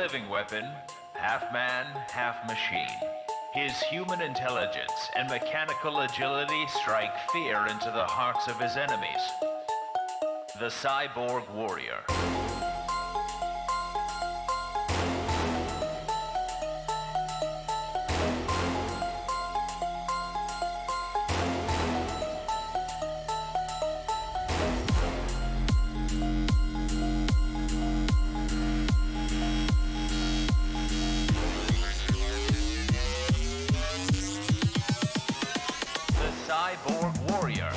living weapon, half man, half machine. His human intelligence and mechanical agility strike fear into the hearts of his enemies. The Cyborg Warrior. Cyborg Warrior.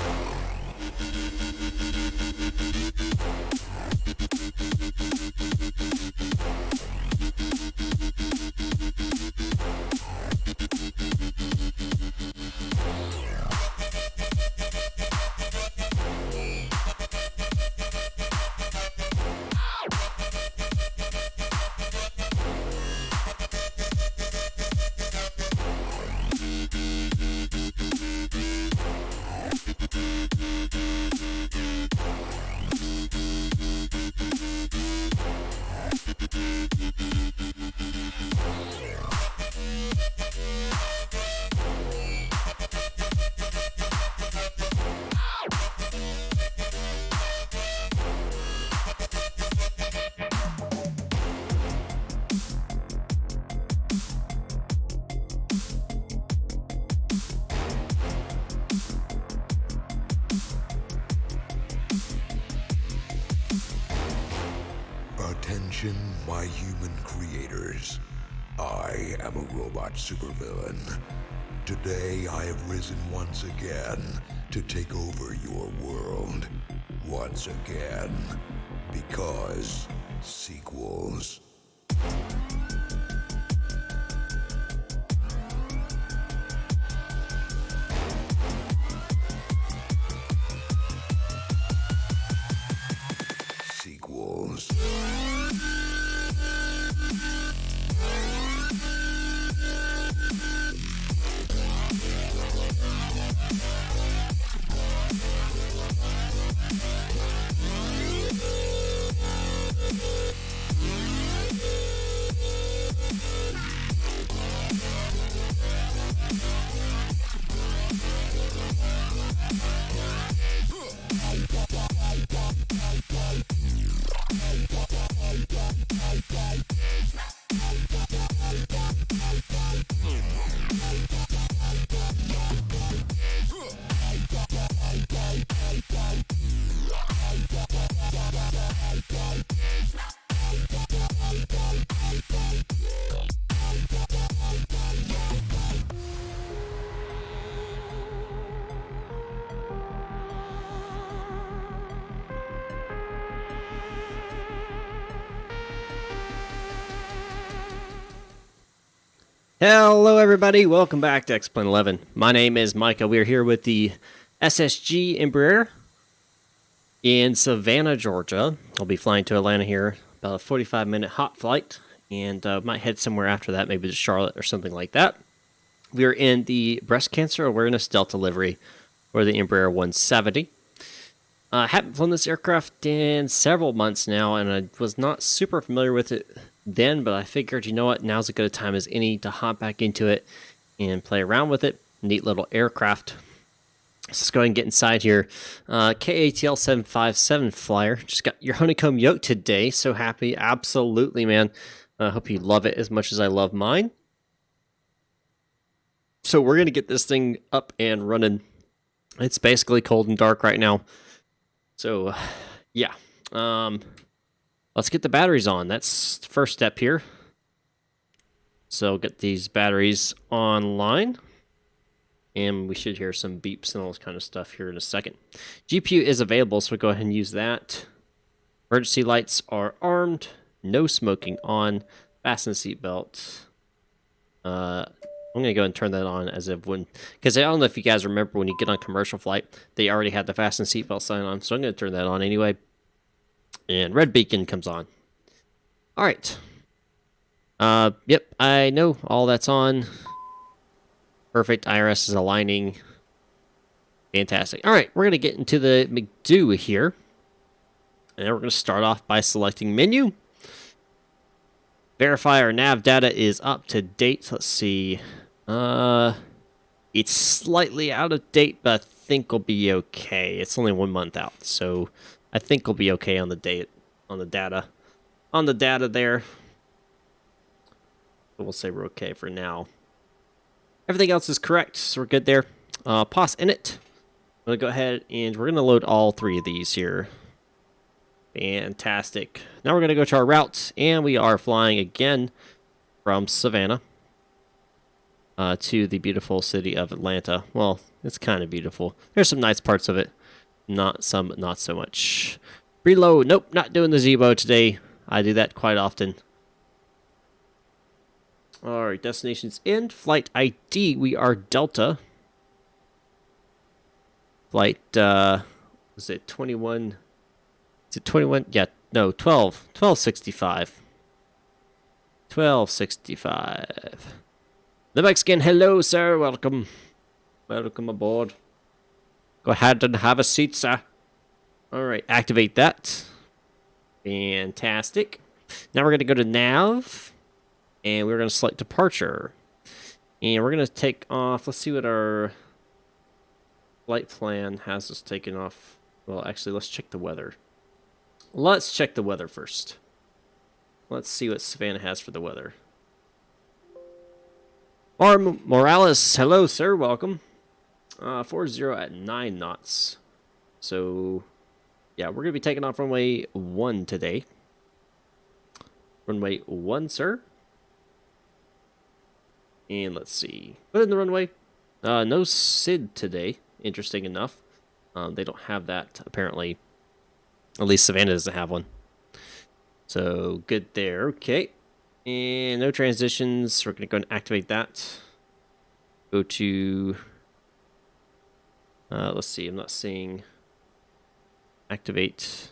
Attention, my human creators. I am a robot supervillain. Today I have risen once again to take over your world. Once again. Because sequels. Sequels. Hello everybody, welcome back to X-Plane 11. My name is Micah. We are here with the SSG Embraer in Savannah, Georgia. I'll be flying to Atlanta here, about a 45-minute hot flight, and might head somewhere after that, maybe to Charlotte or something like that. We are in the Breast Cancer Awareness Delta livery, or the Embraer 170. I haven't flown this aircraft in several months now, and I was not super familiar with it then, but I figured, you know what, now's as good a time as any to hop back into it and play around with it. Neat little aircraft. Let's go ahead and get inside here. KATL 757 flyer. Just got your honeycomb yoke today. So happy. Absolutely, man. I hope you love it as much as I love mine. So we're going to get this thing up and running. It's basically cold and dark right now. So, yeah. Let's get the batteries on. That's the first step here. So get these batteries online. And we should hear some beeps and all this kind of stuff here in a second. GPU is available, so we'll go ahead and use that. Emergency lights are armed. No smoking on. Fasten seatbelt. I'm going to go and turn that on as if when... Because I don't know if you guys remember when you get on a commercial flight, they already had the fasten seatbelt sign on. So I'm going to turn that on anyway. And red beacon comes on. All right. Yep, I know all that's on. Perfect. IRS is aligning. Fantastic. All right, we're going to get into the McDo here. And we're going to start off by selecting menu. Verify our nav data is up to date. Let's see. It's slightly out of date, but I think we'll be okay. It's only 1 month out, so I think we'll be okay on the date, on the data. On the data there. But we'll say we're okay for now. Everything else is correct, so we're good there. POS init. I'm going to go ahead and we're going to load all three of these here. Fantastic. Now we're going to go to our route, and we are flying again from Savannah to the beautiful city of Atlanta. Well, it's kind of beautiful. There's some nice parts of it. Not so much. Reload. Nope, not doing the Zebo today. I do that quite often. All right, destination's in. Flight ID, we are Delta. Flight, was it 21? Is it 21? Yeah, no, 12. 1265. 1265. The Mexican, hello, sir. Welcome. Welcome aboard. Go ahead and have a seat, sir. All right, activate that. Fantastic. Now we're going to go to nav, and we're going to select departure. And we're going to take off. Let's see what our flight plan has us taking off. Well, actually, let's check the weather. Let's check the weather first. Let's see what Savannah has for the weather. Morales, hello, sir. Welcome. 40 at 9 knots. So, yeah, we're going to be taking off runway 1 today. Runway 1, sir. And let's see. Put in the runway. No SID today, interesting enough. They don't have that, apparently. At least Savannah doesn't have one. So, good there. Okay. And no transitions. We're going to go and activate that. Go to... let's see. I'm not seeing... Activate...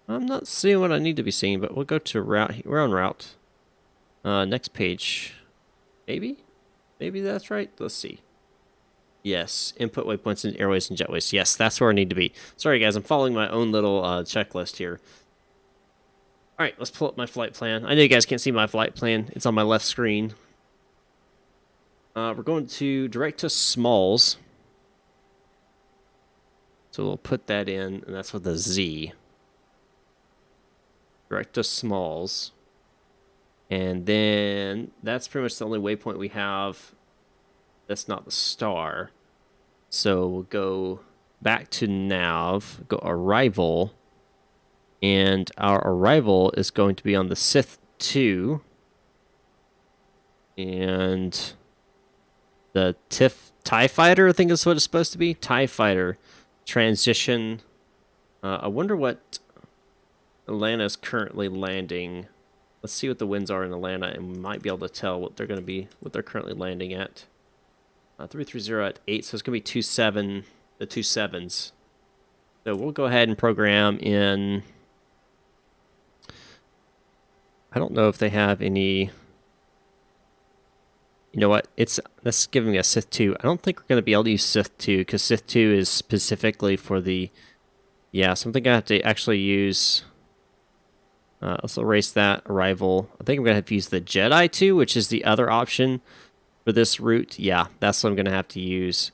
I'm not seeing what I need to be seeing, but we'll go to route. We're on route. Next page. Maybe? Maybe that's right. Let's see. Yes. Input waypoints in airways and jetways. Yes, that's where I need to be. Sorry, guys. I'm following my own little checklist here. All right, let's pull up my flight plan. I know you guys can't see my flight plan. It's on my left screen. We're going to direct to Smalls. So we'll put that in, and that's with a Z. Direct to Smalls. And then that's pretty much the only waypoint we have that's not the star. So we'll go back to nav, go arrival, and our arrival is going to be on the Sith 2. And the TIE Fighter, I think is what it's supposed to be. TIE Fighter transition. I wonder what Atlanta is currently landing. Let's see what the winds are in Atlanta, and we might be able to tell what they're going to be, what they're currently landing at. 330 at 8, so it's going to be 27, the 27s. So we'll go ahead and program in... I don't know if they have any... You know what? That's giving me a Sith 2. I don't think we're going to be able to use Sith 2, because Sith 2 is specifically for the... Yeah, so I think I have to actually use... let's erase that arrival. I think I'm going to have to use the Jedi 2, which is the other option for this route. Yeah, that's what I'm going to have to use.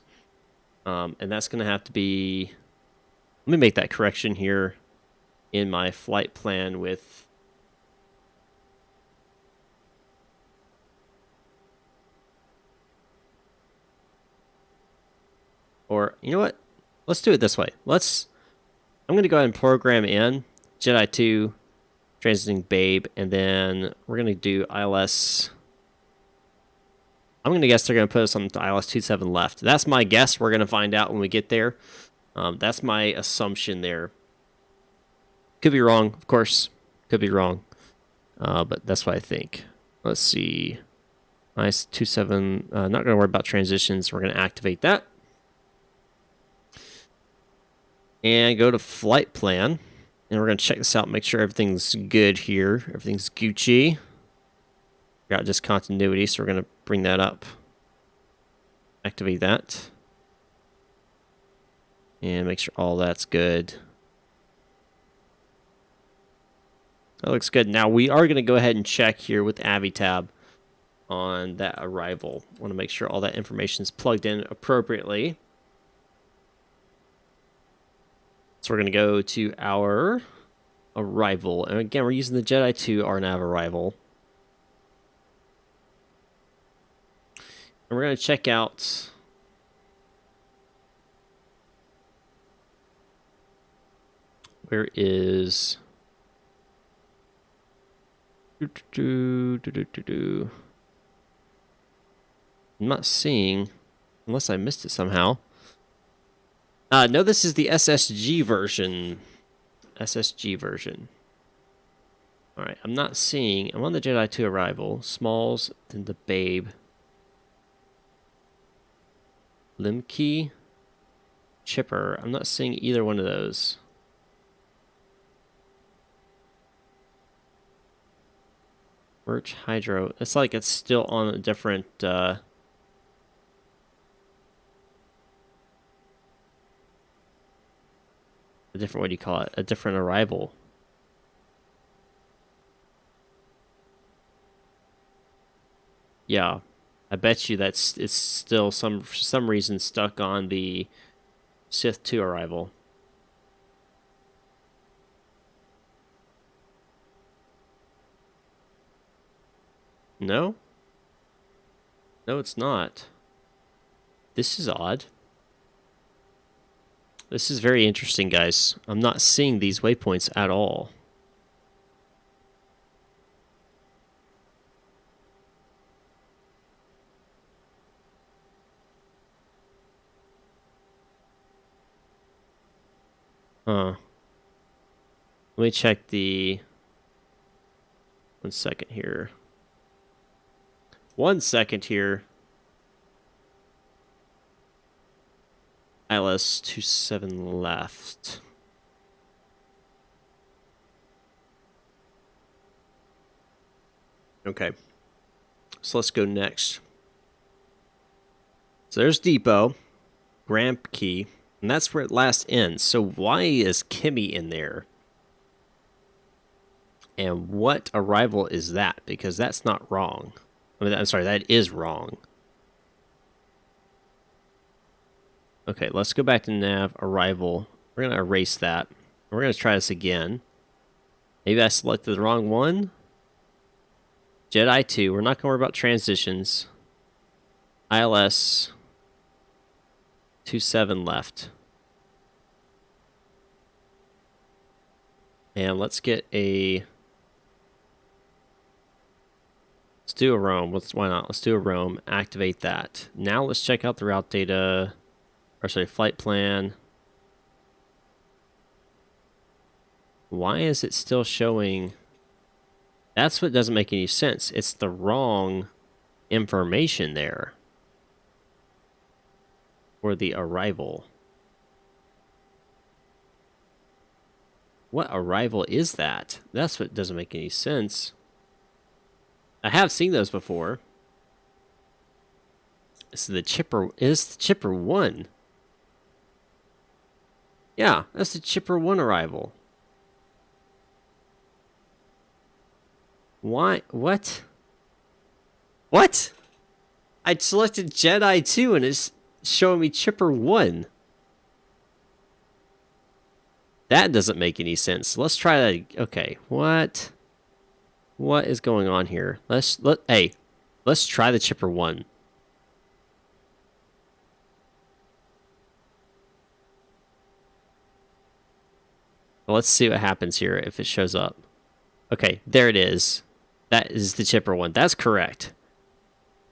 And that's going to have to be... Let me make that correction here in my flight plan with... Or, you know what? Let's do it this way. I'm going to go ahead and program in Jedi 2, transiting Babe, and then we're going to do ILS. I'm going to guess they're going to put us on the ILS 27 left. That's my guess. We're going to find out when we get there. That's my assumption there. Could be wrong, of course. Could be wrong. But that's what I think. Let's see. ILS 27. Not going to worry about transitions. We're going to activate that. And go to flight plan. And we're going to check this out, make sure everything's good here. Everything's Gucci. Got discontinuity, so we're going to bring that up. Activate that. And make sure all that's good. That looks good. Now we are going to go ahead and check here with AviTab on that arrival. Want to make sure all that information is plugged in appropriately. So we're going to go to our arrival. And again, we're using the Jedi 2 RNAV arrival. And we're going to check out... Where is... I'm not seeing... Unless I missed it somehow. No, this is the SSG version. SSG version. Alright, I'm not seeing... I'm on the Jedi 2 arrival. Smalls, then the Babe. Limkey. Chipper. I'm not seeing either one of those. Merch Hydro. It's like it's still on a different... a different, what do you call it? A different arrival. Yeah, I bet you it's still for some reason stuck on the Sith 2 arrival. No? No, it's not. This is odd. This is very interesting, guys. I'm not seeing these waypoints at all. Let me check the... 1 second here. 1 second here. ILS 27 left. Okay. So let's go next. So there's Depot, Grand Key, and that's where it last ends. So why is Kimmy in there? And what arrival is that? Because that's not wrong. I mean, I'm sorry, that is wrong. Okay, let's go back to nav, arrival. We're going to erase that. We're going to try this again. Maybe I selected the wrong one. Jedi 2, we're not going to worry about transitions. ILS 27 left. And let's get a... Let's do a roam. Why not? Let's do a roam. Activate that. Now let's check out the route data. Or sorry, flight plan. Why is it still showing? That's what doesn't make any sense. It's the wrong information there for the arrival. What arrival is that? That's what doesn't make any sense. I have seen those before. This is the Chipper. Is the Chipper 1? Yeah, that's the Chipper 1 arrival. Why? What? What? I selected Jedi 2 and it's showing me Chipper 1. That doesn't make any sense. Let's try that. Okay, what? What is going on here? Let's try the Chipper 1. Let's see what happens here if it shows up. Okay, there it is. That is the Chipper 1. That's correct.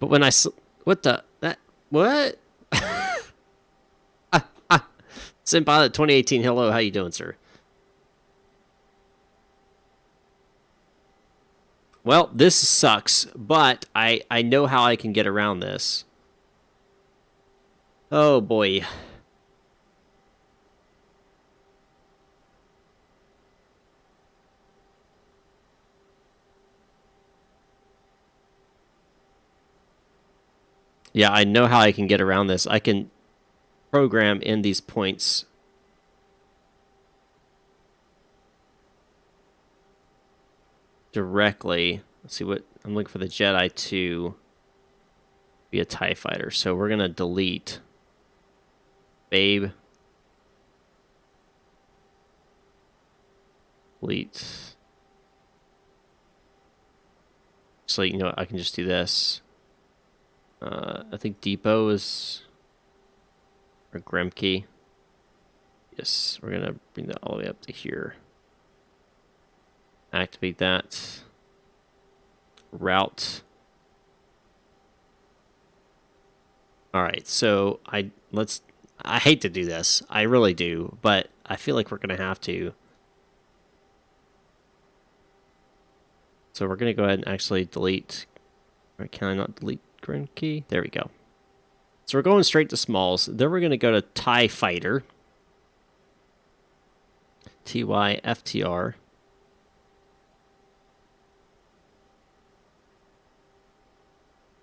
But when what? Simpilot 2018. Hello, how you doing, sir? Well, this sucks, but I know how I can get around this. Oh boy. Yeah, I know how I can get around this. I can program in these points. Directly. Let's see what I'm looking for. The Jedi 2 be a TIE fighter. So we're gonna delete Babe. Delete. So you know what, I can just do this. I think Depot is or Gremke. Yes, we're gonna bring that all the way up to here. Activate that. Route. All right, so I hate to do this. I really do, but I feel like we're gonna have to. So we're gonna go ahead and actually delete. Or can I not delete Gremke? There we go. So we're going straight to smalls. Then we're gonna go to TIE Fighter. TYFTR.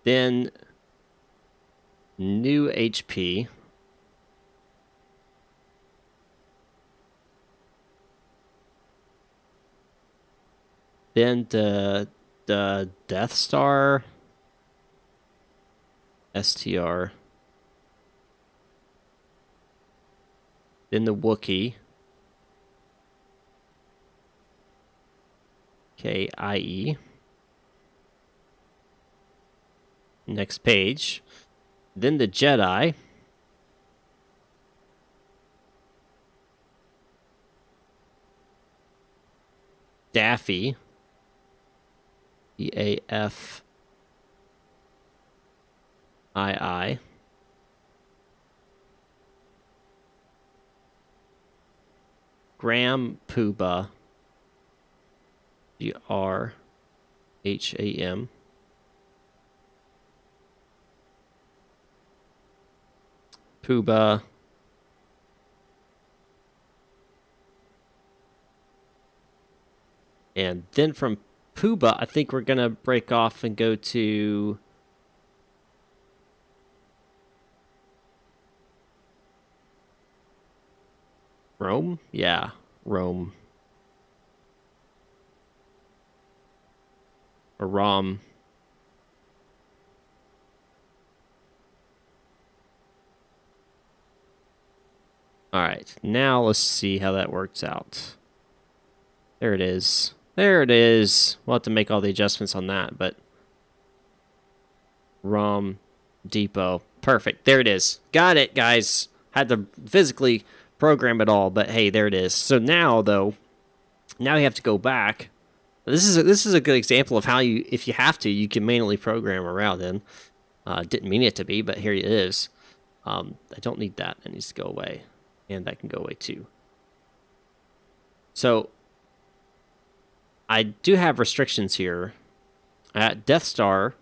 Then new HP. Then the Death Star. STR. Then the Wookiee. KIE. Next page. Then the Jedi. Daffy. EAFII. Graham Puba. Grham. Puba. And then from Puba, I think we're going to break off and go to Rome? Yeah, Rome. Or Rom. All right, now let's see how that works out. There it is. There it is. We'll have to make all the adjustments on that, but ROM depot. Perfect. There it is. Got it, guys. Had to physically program it all, but hey, there it is. So now, though, now you have to go back. This is a good example of how you, if you have to, you can manually program a route in. Didn't mean it to be, but here it is. I don't need that. It needs to go away, and that can go away too. So I do have restrictions here at Death Star.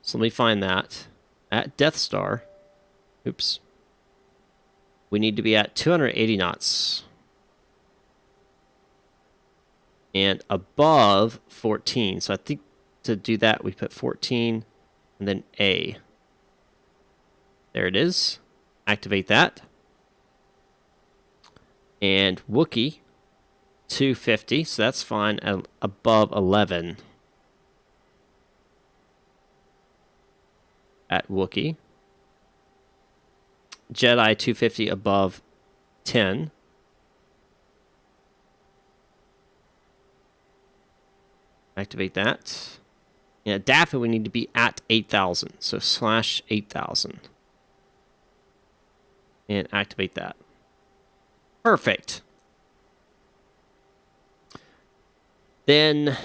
So let me find that. At Death Star, oops, we need to be at 280 knots. And above 14. So I think to do that, we put 14 and then A. There it is. Activate that. And Wookiee, 250. So that's fine. Above 11. At Wookiee. Jedi 250 above 10. Activate that. And at DAFA, we need to be at 8,000. So /8,000. And activate that. Perfect. Then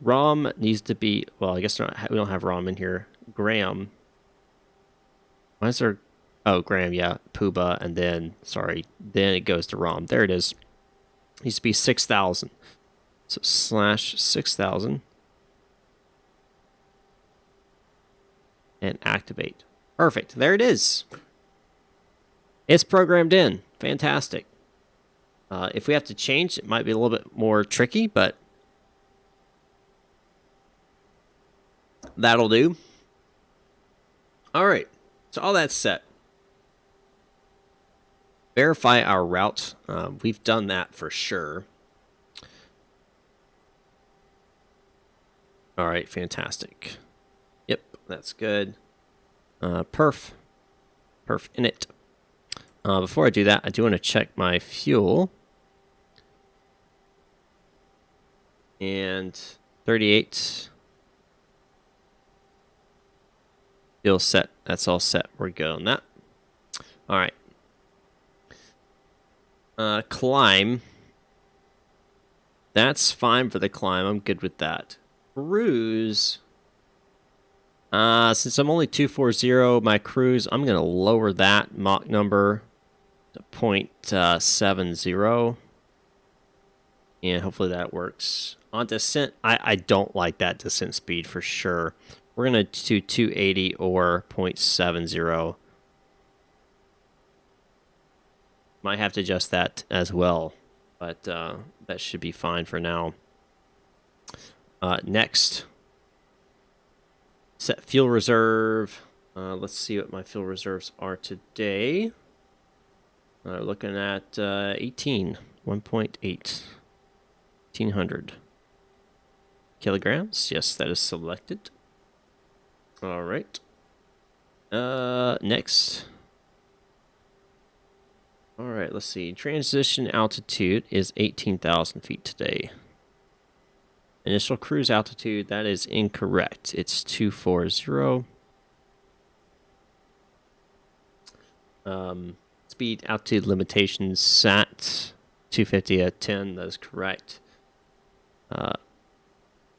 ROM needs to be, well, I guess we don't have ROM in here. Graham. Why is there, oh, Graham, yeah, Puba, and then, sorry, then it goes to ROM. There it is. It needs to be 6,000. So /6,000. And activate. Perfect. There it is. It's programmed in. Fantastic. If we have to change, it might be a little bit more tricky, but that'll do. All right. So all that's set. Verify our route. We've done that for sure. All right, fantastic. Yep, that's good. Perf init. Before I do that, I do want to check my fuel. And 38. Fuel set. That's all set. We're good on that. All right. Climb. That's fine for the climb. I'm good with that. Cruise. Since I'm only 240, my cruise, I'm going to lower that Mach number to 0.70. And hopefully that works. On descent, I don't like that descent speed for sure. We're going to do 280 or 0.70. Might have to adjust that as well, but that should be fine for now. Next, set fuel reserve. Let's see what my fuel reserves are today. Looking at 1.8. 1,800 kilograms. Yes, that is selected. All right. Next. All right, let's see. Transition altitude is 18,000 feet today. Initial cruise altitude, that is incorrect. It's 240. Speed altitude limitations sat 250 at 10. That is correct.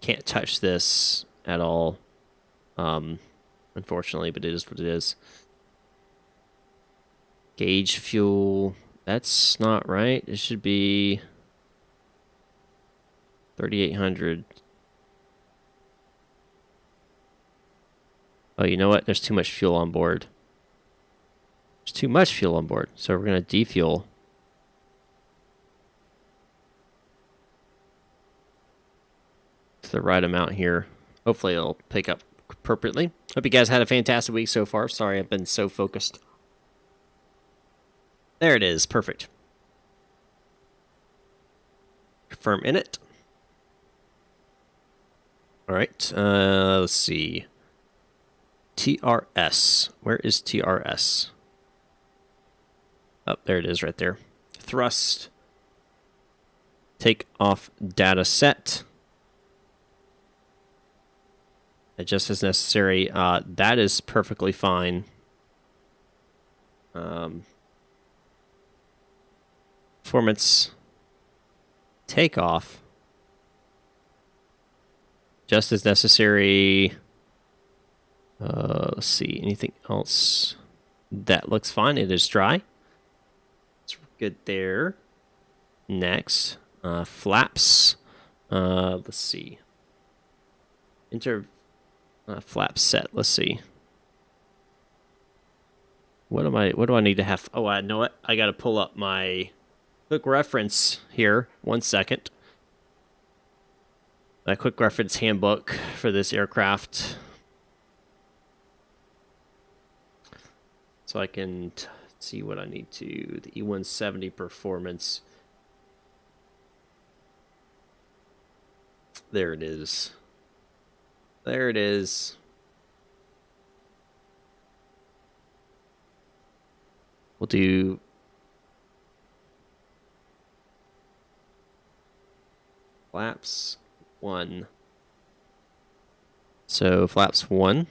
Can't touch this at all, unfortunately, but it is what it is. Gauge fuel. That's not right. It should be 3,800. Oh, you know what? There's too much fuel on board. There's too much fuel on board. So we're going to defuel. To the right amount here. Hopefully it'll pick up appropriately. Hope you guys had a fantastic week so far. Sorry I've been so focused. There it is. Perfect. Confirm in it. All right. Let's see. TRS. Where is TRS? Oh, there it is right there. Thrust. Takeoff data set. Adjust as necessary. That is perfectly fine. Performance. Takeoff. Just as necessary. Let's see. Anything else? That looks fine. It is dry. It's good there. Next. Flaps. Let's see. Flap set. Let's see. What do I need to have? Oh, I know what. I got to pull up my quick reference here. 1 second. My quick reference handbook for this aircraft. So I can see what I need to. The E170 performance. There it is. There it is. We'll do flaps 1. So flaps 1.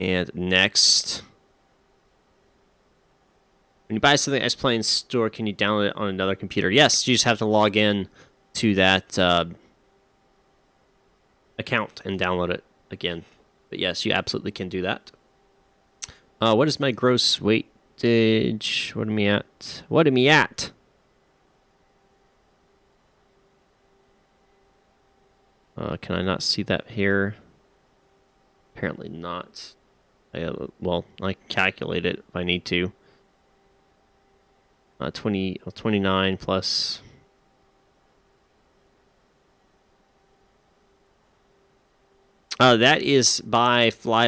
And next, when you buy something at S-Plane store, can you download it on another computer? Yes, you just have to log in to that account and download it again. But yes, you absolutely can do that. What is my gross weightage? What am I at? What am I at? Can I not see that here? Apparently not. Well, I can calculate it if I need to. 29 plus. That is by Fly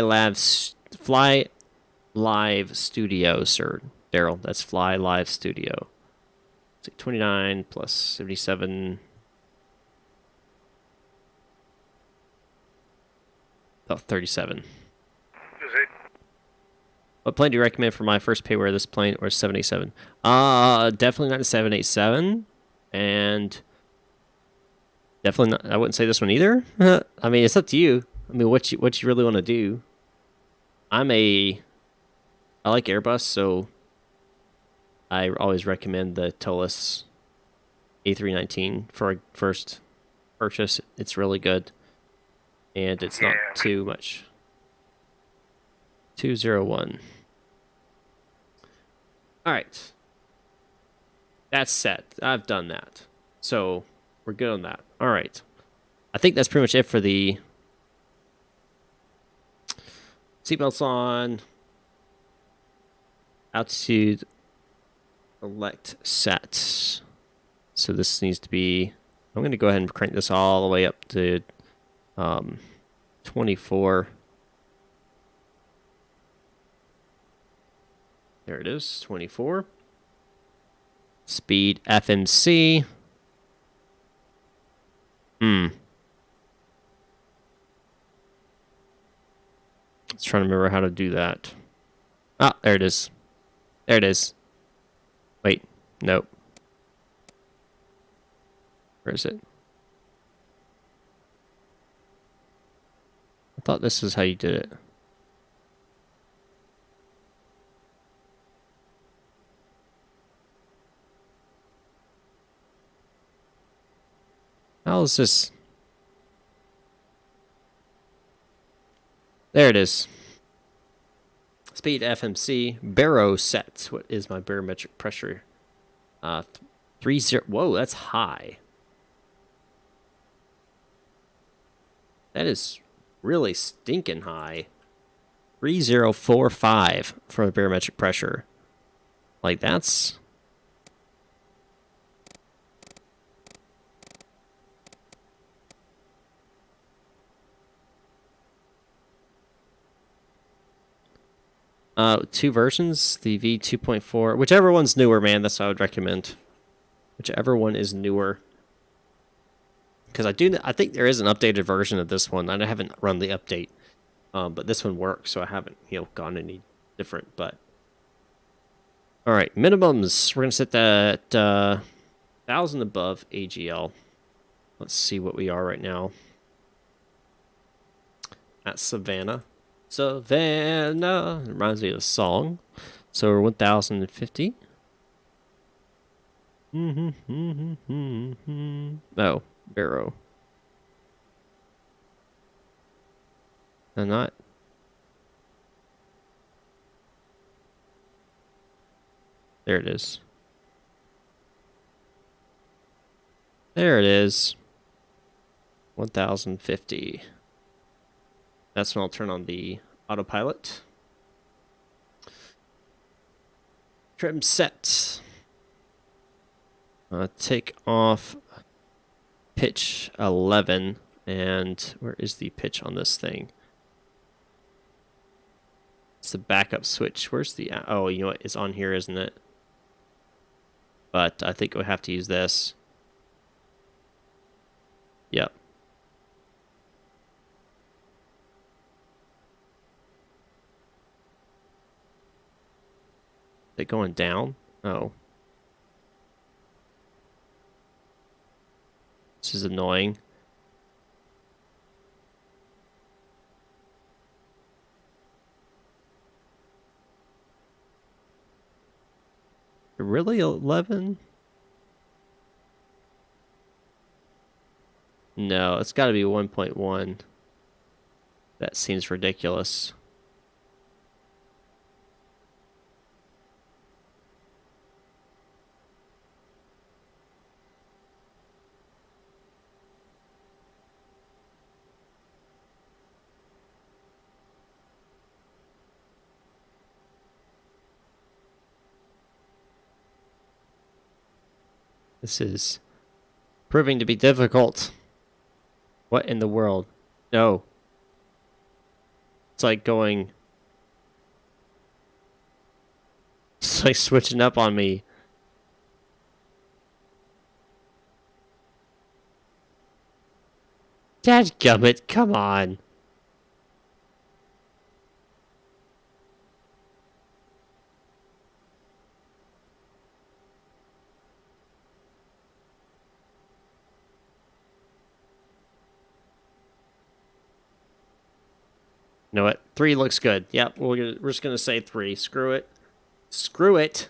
Live Studio, sir. Daryl, that's Fly Live Studio. It's like 29 plus 77. Oh, 37. What plane do you recommend for my first payware? This plane or 787? Definitely not a 787, and definitely not. I wouldn't say this one either. I mean, it's up to you. I mean, what you really want to do. I like Airbus, so I always recommend the Tolis A319 for a first purchase. It's really good, and it's not too much. 201. All right. That's set. I've done that. So we're good on that. All right. I think that's pretty much it for the seatbelts on. Altitude elect set. So this needs to be, I'm going to go ahead and crank this all the way up to 24. There it is, 24. Speed FMC. Let's try to remember how to do that. Ah, there it is. There it is. Wait, nope. Where is it? I thought this is how you did it. How is this? There it is. Speed FMC. Baro set. What is my barometric pressure? 30. Whoa, that's high. That is really stinking high. 3045 for the barometric pressure. Like, that's... two versions, the V2.4, whichever one's newer, man, that's what I would recommend. Whichever one is newer. Because I think there is an updated version of this one, and I haven't run the update. But this one works, so I haven't, gone any different, but... Alright, minimums. We're going to set that 1,000 above AGL. Let's see what we are right now. At Savannah. Savannah. It reminds me of a song. So we're 1,050. Oh, Barrow. No, not. There it is. There it is. 1,050. That's when I'll turn on the autopilot. Trim set. Take off pitch 11. And where is the pitch on this thing? It's the backup switch. Where's the... Oh, you know what? It's on here, isn't it? But I think we'll have to use this. Yep. Is it going down? Oh. This is annoying. Really, 11? No, it's got to be 1.1. That seems ridiculous. This is proving to be difficult. What in the world? No. It's like going... It's like switching up on me. Dadgummit, come on. You know what? 3 looks good. Yep, we're just going to say 3. Screw it. Screw it.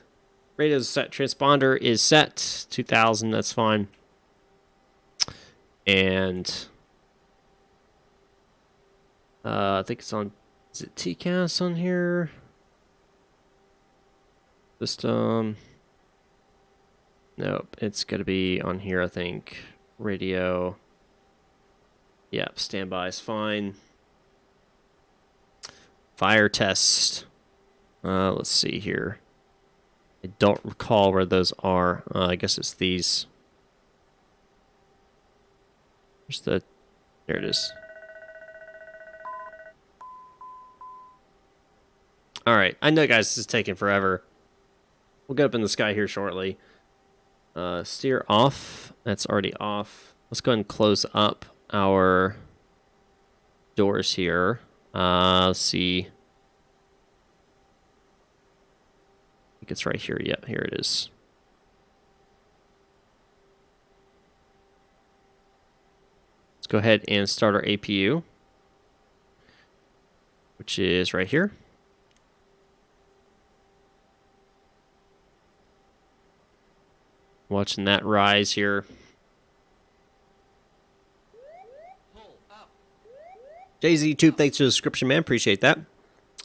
Radio set. Transponder is set. 2,000, that's fine. And... I think it's on... Is it TCAS on here? System... Nope, it's going to be on here, I think. Radio... Yep, standby is fine. Fire test. Let's see here. I don't recall where those are. I guess it's these. Where's the... There it is. Alright, I know, guys, this is taking forever. We'll get up in the sky here shortly. Steer off. That's already off. Let's go ahead and close up our doors here. Let's see. I think it's right here. Yep, here it is. Let's go ahead and start our APU, which is right here. Watching that rise here. Jay-Z Tube, thanks for the description, man. Appreciate that.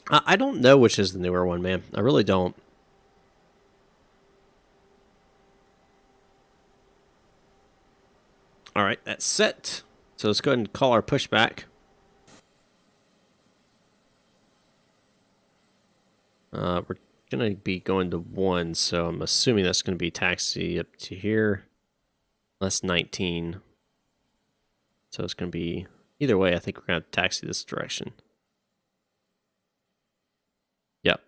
I don't know which is the newer one, man. I really don't. All right, that's set. So let's go ahead and call our pushback. We're going to be going to 1, so I'm assuming that's going to be taxi up to here. That's 19. So it's going to be, either way, I think we're going to have to taxi this direction. Yep.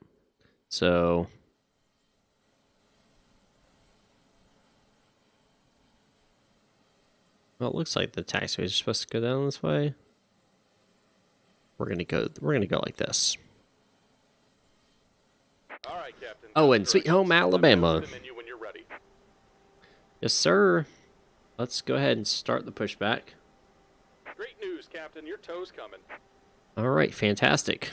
So well, it looks like the taxiways are supposed to go down this way. We're gonna go like this. All right, Captain. Oh, and Sweet Home Alabama. When you're ready. Yes, sir. Let's go ahead and start the pushback. Great news, Captain. Your tow's coming. All right, fantastic.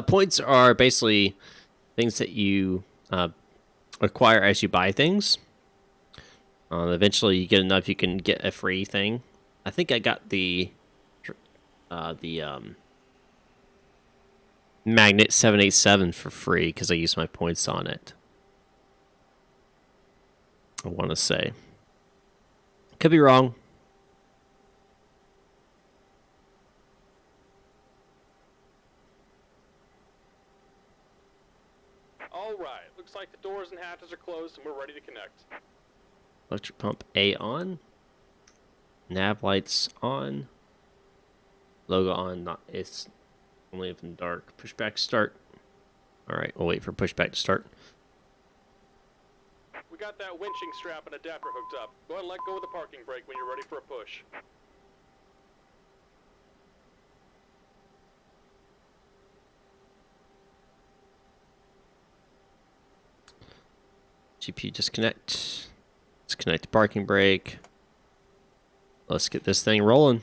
Points are basically things that you acquire as you buy things. Eventually, you get enough, you can get a free thing. I think I got the Magnet 787 for free because I used my points on it. I want to say. Could be wrong. All right. Looks like the doors and hatches are closed and we're ready to connect. Electric pump A on. Nav lights on. Logo on. Not. It's only if in dark. Pushback start. All right. We'll wait for pushback to start. We got that winching strap and adapter hooked up. Go ahead and let go of the parking brake when you're ready for a push. GPU disconnect. Let's connect the parking brake. Let's get this thing rolling.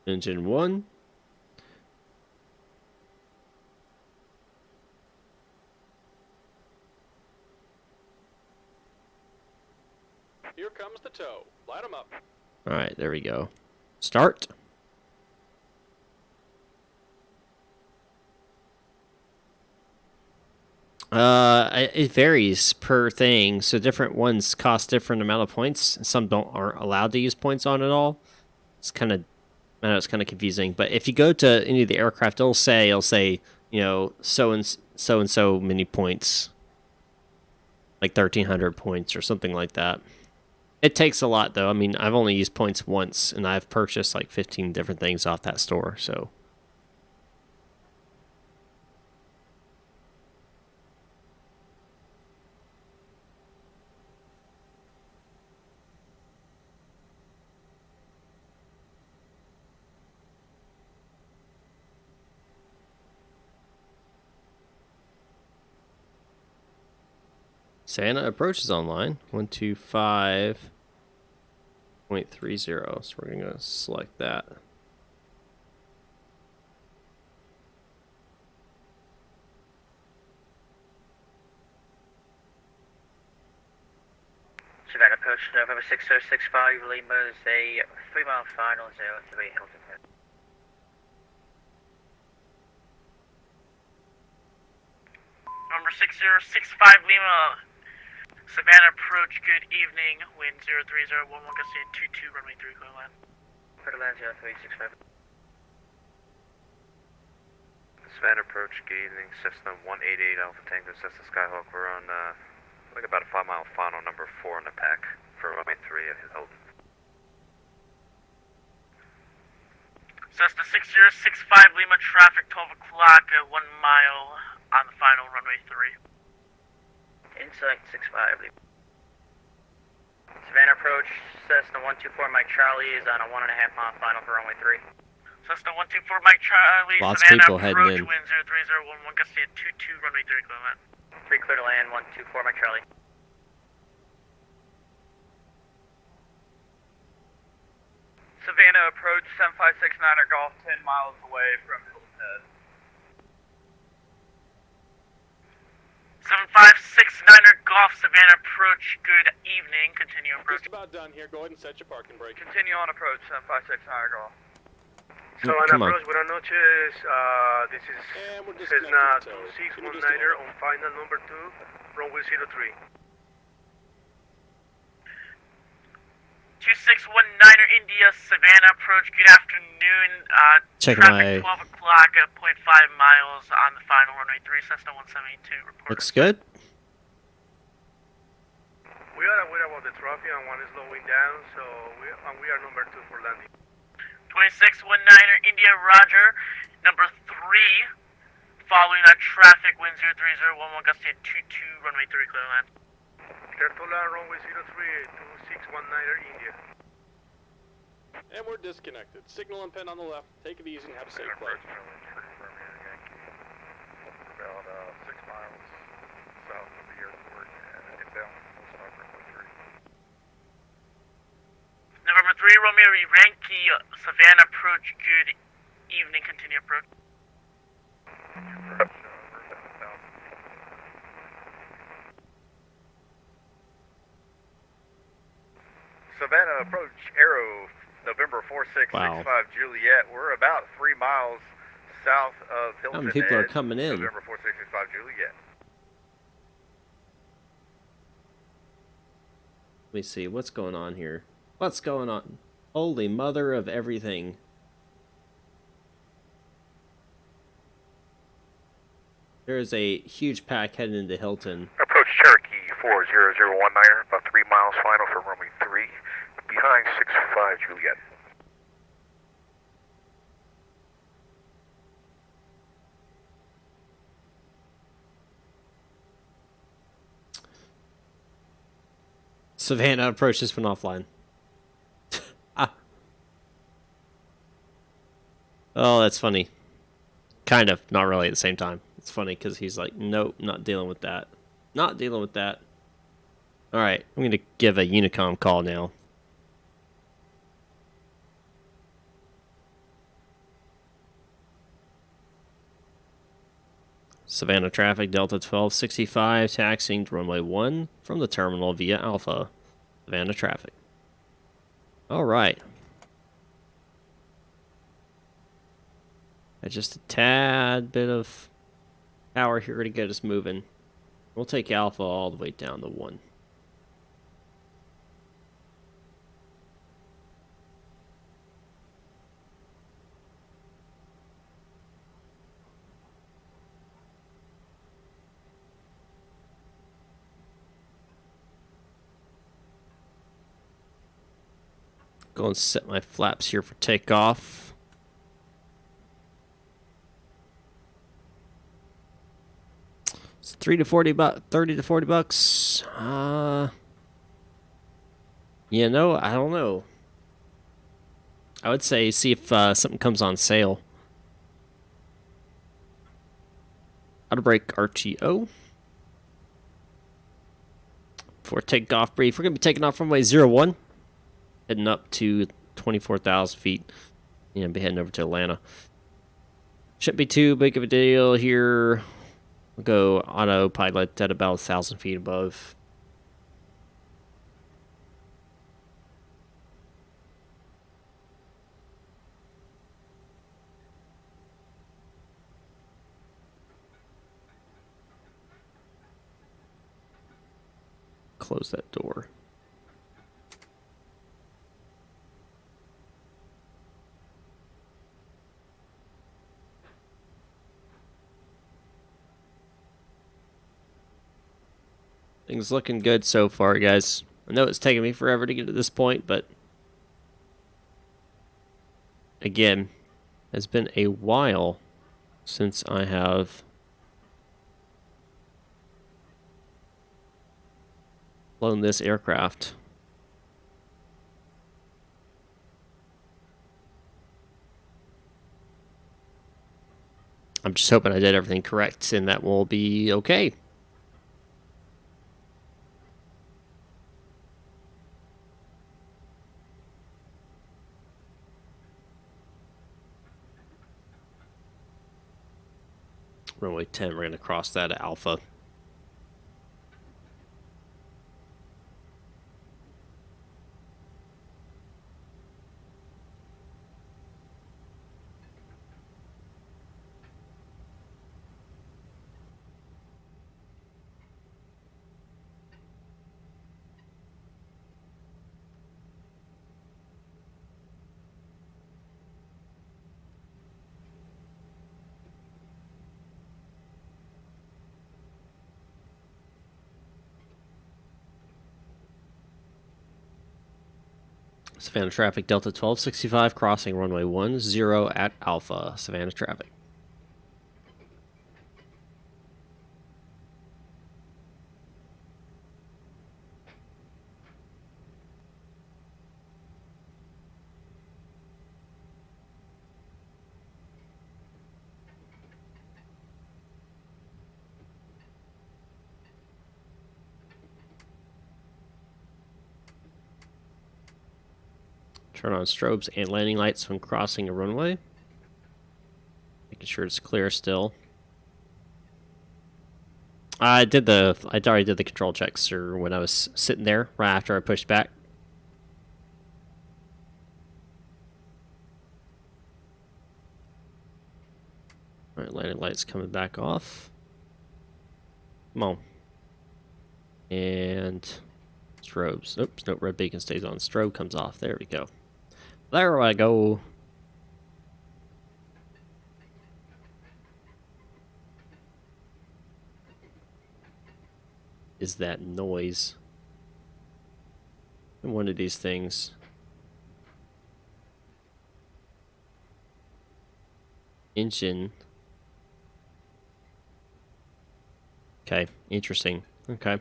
Engine 1. Here comes the tow. Light them up. All right, there we go. Start. It varies per thing. So different ones cost different amount of points. Some aren't allowed to use points on at all. It's kind of, I know it's kind of confusing. But if you go to any of the aircraft, it'll say, you know, so and so many points, like 1,300 points or something like that. It takes a lot though. I mean, I've only used points once, and I've purchased like 15 different things off that store. So. Savannah approaches online. 125.30. So we're going to select that. Savannah approach November 6065 Lima is a 3-mile final 03 Hilton Head. Number 6065 Lima, Savannah approach, good evening, wind 03011, gusting 22, runway 3, clear land. Clear to land 0365. Savannah approach, good evening, Cessna 188 Alpha Tango, Cessna Skyhawk. We're on, like about a 5-mile final, number 4 in the pack for runway 3 at Hilton. Cessna 6065 Lima, traffic 12 o'clock, 1 mile on the final, runway 3. Insight 65 Lima. Savannah approach, Cessna 124 Mike Charlie is on a 1.5-mile final for runway 3. Cessna 124 Mike Charlie, Lots of Savannah people heading approach, in. wind 03011, gusting 22, runway 3, clear land. 3 clear to land, 124 Mike Charlie. Savannah approach 7569er Golf 10 miles away from Hilton Head. 7569er Golf Savannah approach, good evening, continue approach. Just about done here. Go ahead and set your parking brake. Continue on approach 7569er Golf. Come on. Buenas noches. This is And we're Cessna disconnected, so 2619er on final number 2, runway 03. 2619er India Savannah approach, good afternoon. Checking Traffic my- 12 o'clock at 0.5 miles on the final runway 3, Cessna 172 report. Looks good. We are aware about the traffic and one is slowing down, so we are number 2 for landing. 2619er India Roger, number 3, following that traffic, wind 03011, gusty at 22, runway 3, clear land. Clear to land, runway 03, 2619er India. And we're disconnected. Signal and pin on the left. Take it easy and have a safe flight. About 6 miles south of the airport and inbound runway 3. November 3, Romeo Yankee, Savannah approach, good evening, continue approach. Savannah approach, Arrow, November 4665 Juliet. We're about 3 miles south of Hilton How many people are Head, coming in? November 4665 Juliet. Let me see. What's going on here? What's going on? Holy mother of everything. There's a huge pack heading into Hilton. Approach Cherokee 40019, about 3 miles final for runway 3, behind 65 Juliet. Savannah approach just went offline. Ah. Oh, that's funny. Kind of, not really at the same time. It's funny because he's like, nope, not dealing with that. Not dealing with that. Alright, I'm going to give a Unicom call now. Savannah traffic, Delta 1265, taxiing to runway 1 from the terminal via Alpha. Savannah traffic. Alright. Just a tad bit of power here to get us moving. We'll take Alpha all the way down to 1. Go and set my flaps here for takeoff. It's 30 to 40 bucks. You know, I don't know. I would say see if something comes on sale. Auto brake RTO. For takeoff brief, we're gonna be taking off from runway 01. Heading up to 24,000 feet. You know, be heading over to Atlanta. Shouldn't be too big of a deal here. We'll go autopilot at about 1,000 feet above. Close that door. Things looking good so far, guys. I know it's taken me forever to get to this point, but again, it's been a while since I have flown this aircraft. I'm just hoping I did everything correct and that will be okay. runway 10. We're going to cross that at Alpha. Savannah traffic, Delta 1265, crossing runway 10 at Alpha. Savannah traffic. Turn on strobes and landing lights when crossing a runway. Making sure it's clear still. I already did the control checks or when I was sitting there right after I pushed back. Alright, landing lights coming back off. Come on. And strobes. Oops, no, red beacon stays on. Strobe comes off. There we go. There I go. Is that noise? And one of these things. Engine. Okay, interesting. Okay.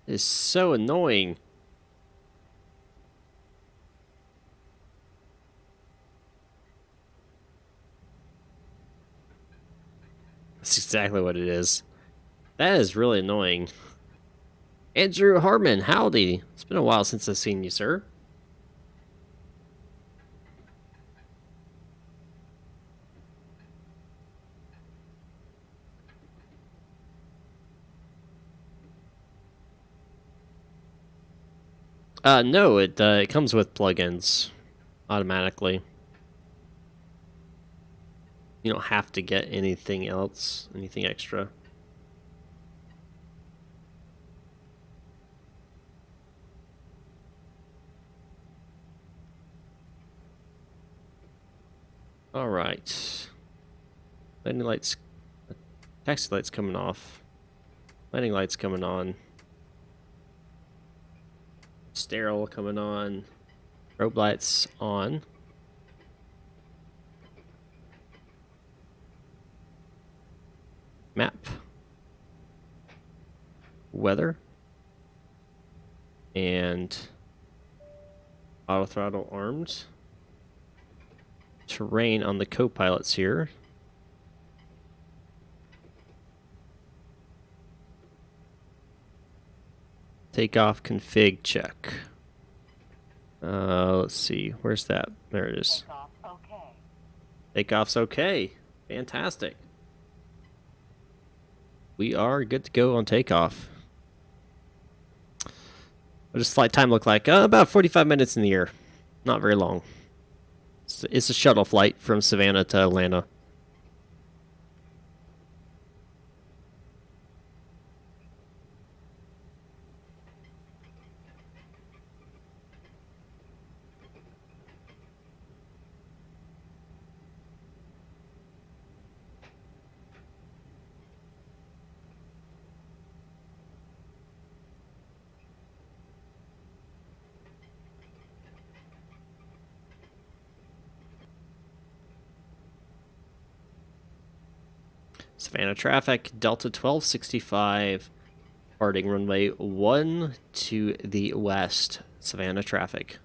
It's so annoying. That's exactly what it is. That is really annoying. Andrew Harmon, howdy. It's been a while since I've seen you, sir. No, it comes with plugins automatically. You don't have to get anything else, anything extra. All right. Landing lights, taxi lights coming off. Landing lights coming on. Sterile coming on. Strobe lights on. Map. Weather. And auto throttle armed. Terrain on the co-pilots here. Takeoff config check. Let's see. Where's that? There it is. Takeoff's okay. Fantastic. We are good to go on takeoff. What does flight time look like? About 45 minutes in the air. Not very long. It's a shuttle flight from Savannah to Atlanta. Savannah traffic, Delta 1265, departing runway 1 to the west. Savannah traffic.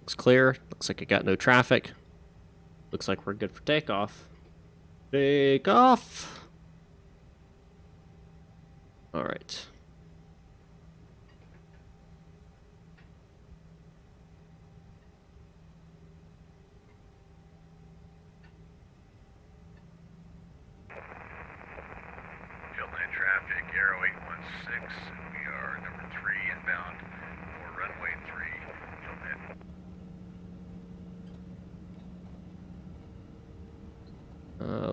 Looks clear. Looks like it got no traffic. Looks like we're good for takeoff. Takeoff! Alright.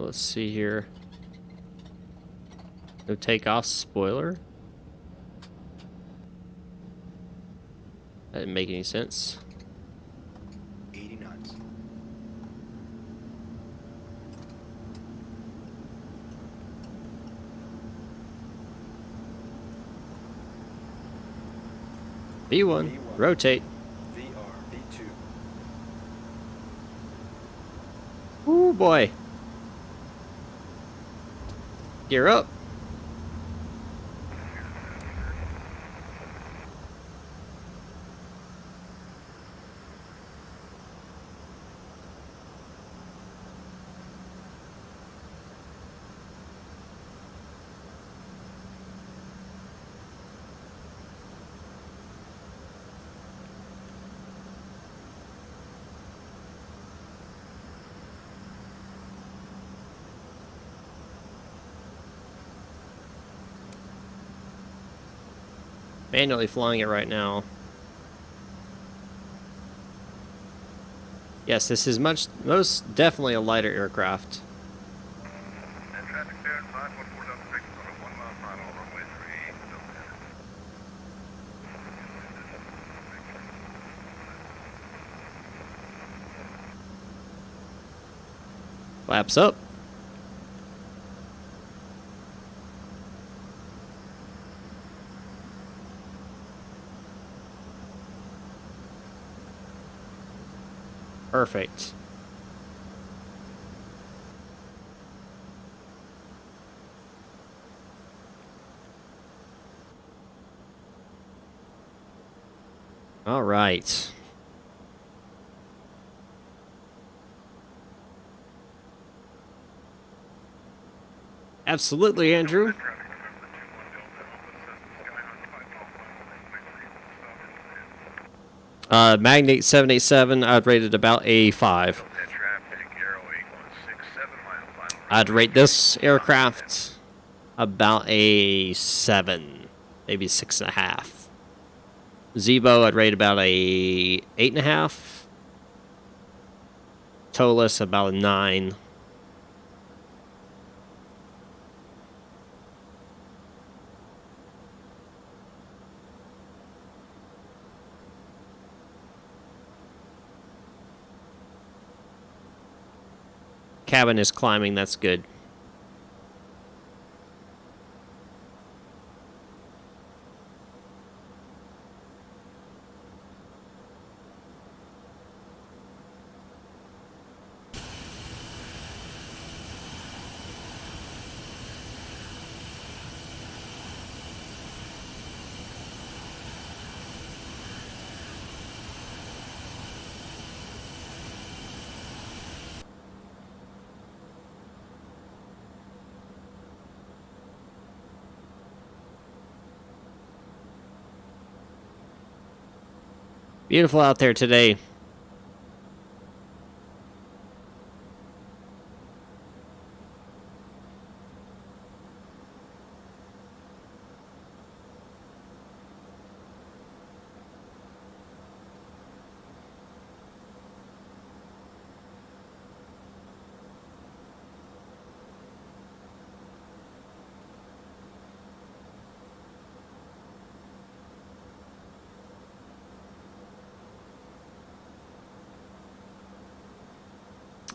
let's see here. No takeoff spoiler. That didn't make any sense. 80 knots. B1, rotate. VR, V2. Ooh boy. Gear up. Manually flying it right now. Yes, this is most definitely a lighter aircraft. And traffic clear, 514.6 on a 1 mile final, runway 38, Flaps up. Perfect. All right. Absolutely, Andrew. Magnate 787, I'd rate it about a 5. I'd rate this aircraft about a 7, maybe 6.5. Zebo, I'd rate about a 8.5. Tolus, about a 9. Cabin is climbing, that's good. Beautiful out there today.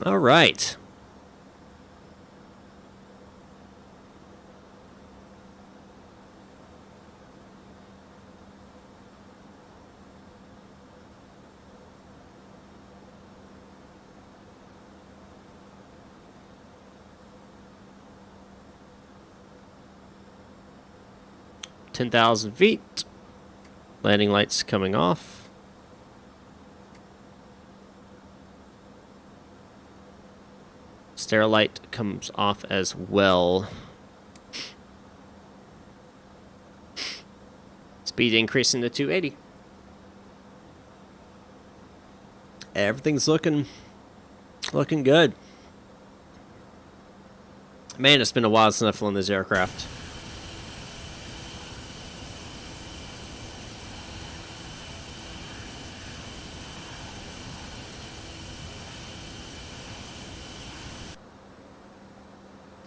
All right. Ten 10,000 feet. Landing lights coming off. Stair light comes off as well. Speed increasing to 280. Everything's looking good. Man, it's been a while since I've flown this aircraft.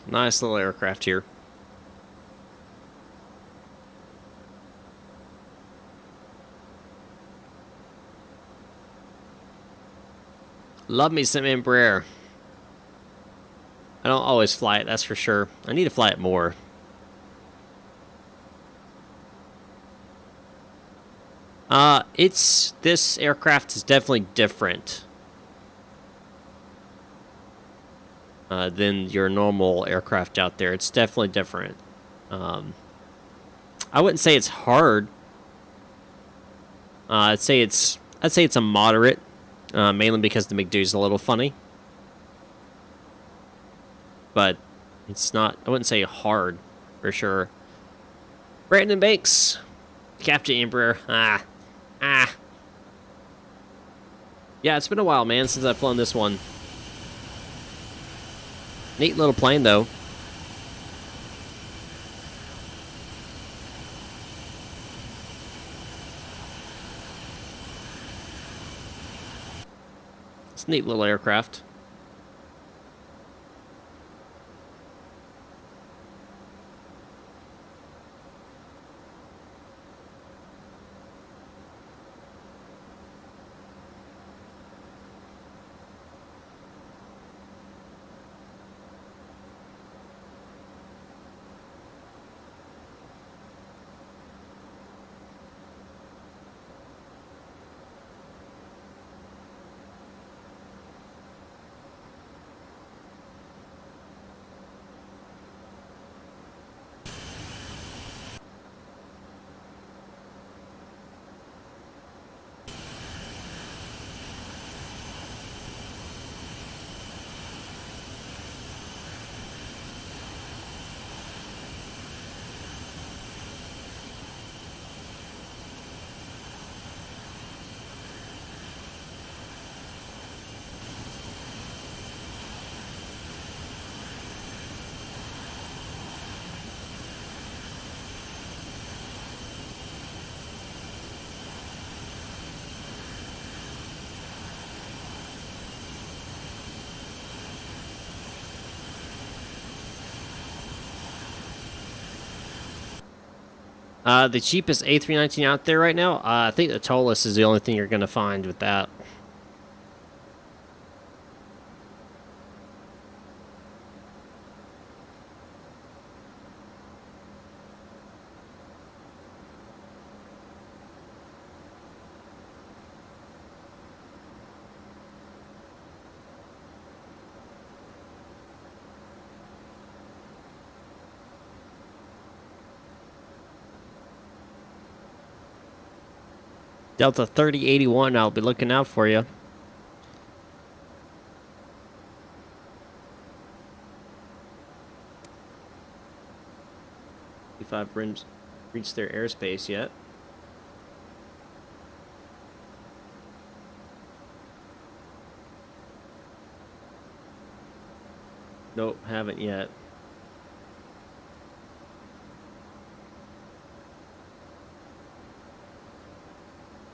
Nice little aircraft here. Love me some Embraer. I don't always fly it, that's for sure. I need to fly it more. This aircraft is definitely different than your normal aircraft out there. It's definitely different. I wouldn't say it's hard. I'd say it's a moderate, mainly because the McDo's a little funny. But it's not. I wouldn't say hard for sure. Brandon Banks, Captain Embraer. Yeah, it's been a while, man, since I've flown this one. Neat little plane, though. It's a neat little aircraft. The cheapest A319 out there right now, I think the Tolus is the only thing you're going to find with that. Delta 3081, I'll be looking out for you. If I've reached their airspace yet. Nope, haven't yet.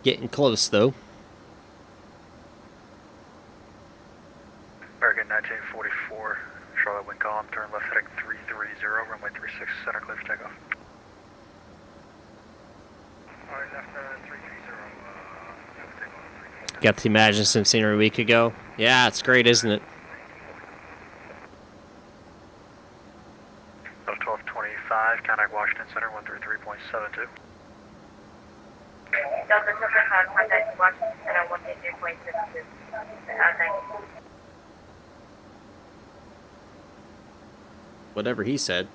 Getting close, though. Bergen 1944, Charlotte wind column, turn left heading 330, runway 36, center clear for takeoff. Alright, left 330, Got the Imagine Sim scenery a week ago. Yeah, it's great, isn't it? Delta 1225, contact Washington Center 133.72. Delta 25, contact Washington Center 133.72. Thank you. Whatever he said.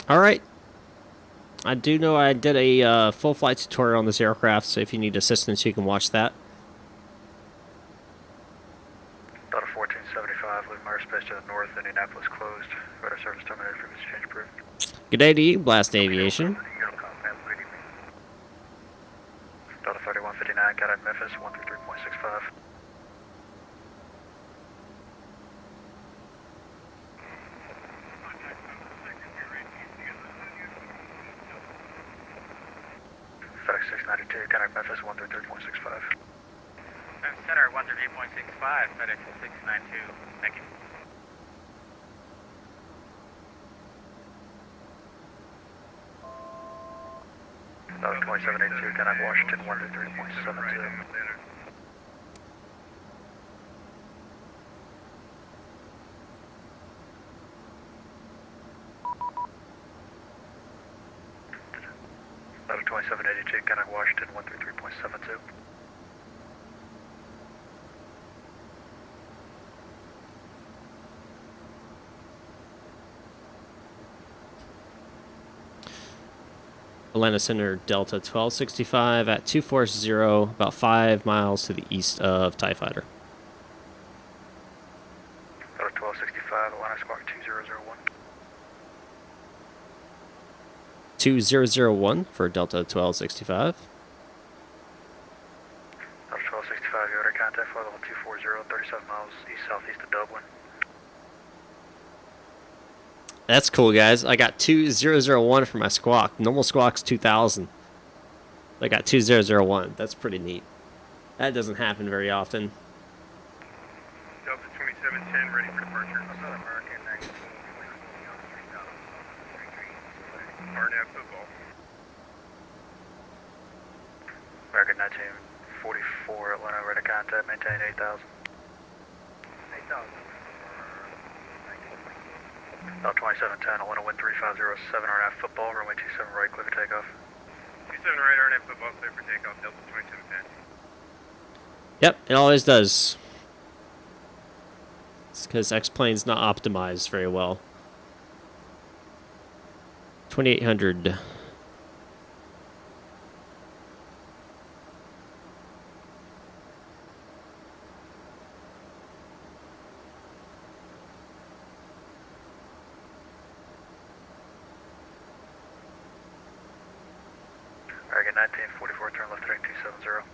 All right. I do know I did a full flight tutorial on this aircraft, so if you need assistance, you can watch that. Delta 1475, leave airspace to the north, Indianapolis closed. Radar service terminated from exchange approved. Good day to you, Blast Aviation. Delta 3159, contact Memphis, 133.65. FedEx 692, contact Memphis, 133.65. Center 138.65, FedEx 692. Thank you. Delta 2782, contact Washington, 133.72. Delta 2782, contact Washington, 133.72. Atlanta Center Delta 1265 at 240, about 5 miles to the east of TIE Fighter. Delta 1265, Atlanta Squawk 2001. 2001 for Delta 1265. Delta 1265, you order contact flight level 240, 37 miles east-southeast of Dublin. That's cool, guys. I got 2001 for my squawk. Normal squawk's 2000. I got 2001. That's pretty neat. That doesn't happen very often. Delta 2710, ready for departure. Barnett football. American 1944, Atlanta, ready to contact, maintain 8,000. 8,000. Delta 2710, Atlanta, wind 3507, RNF football, runway 27 right, clear for takeoff. 27 right, RNF football, clear for takeoff, Delta 2710. Yep, it always does. It's because X-Plane's not optimized very well. 2800. American 1944, turn left heading 270.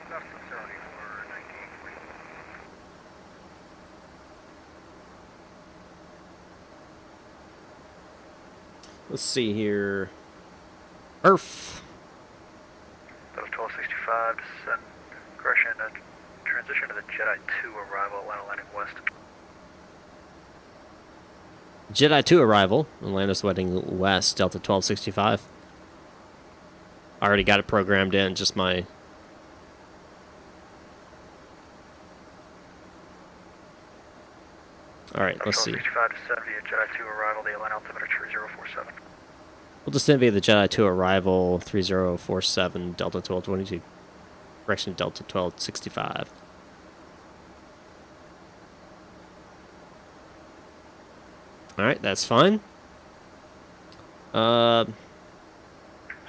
Left 270 for 1944. Let's see here. Earth. Delta 1265, descend, correction, transition to the Jedi 2 arrival, Atlanta landing west. Jedi 2 arrival. Atlanta's heading west, Delta 1265. I already got it programmed in, just my... Alright, let's see. 1265 descend via Jedi 2 arrival, the Atlanta altimeter 3047. We'll descend via the Jedi 2 arrival, 3047, Delta 1222. Correction, Delta 1265. Alright, that's fine.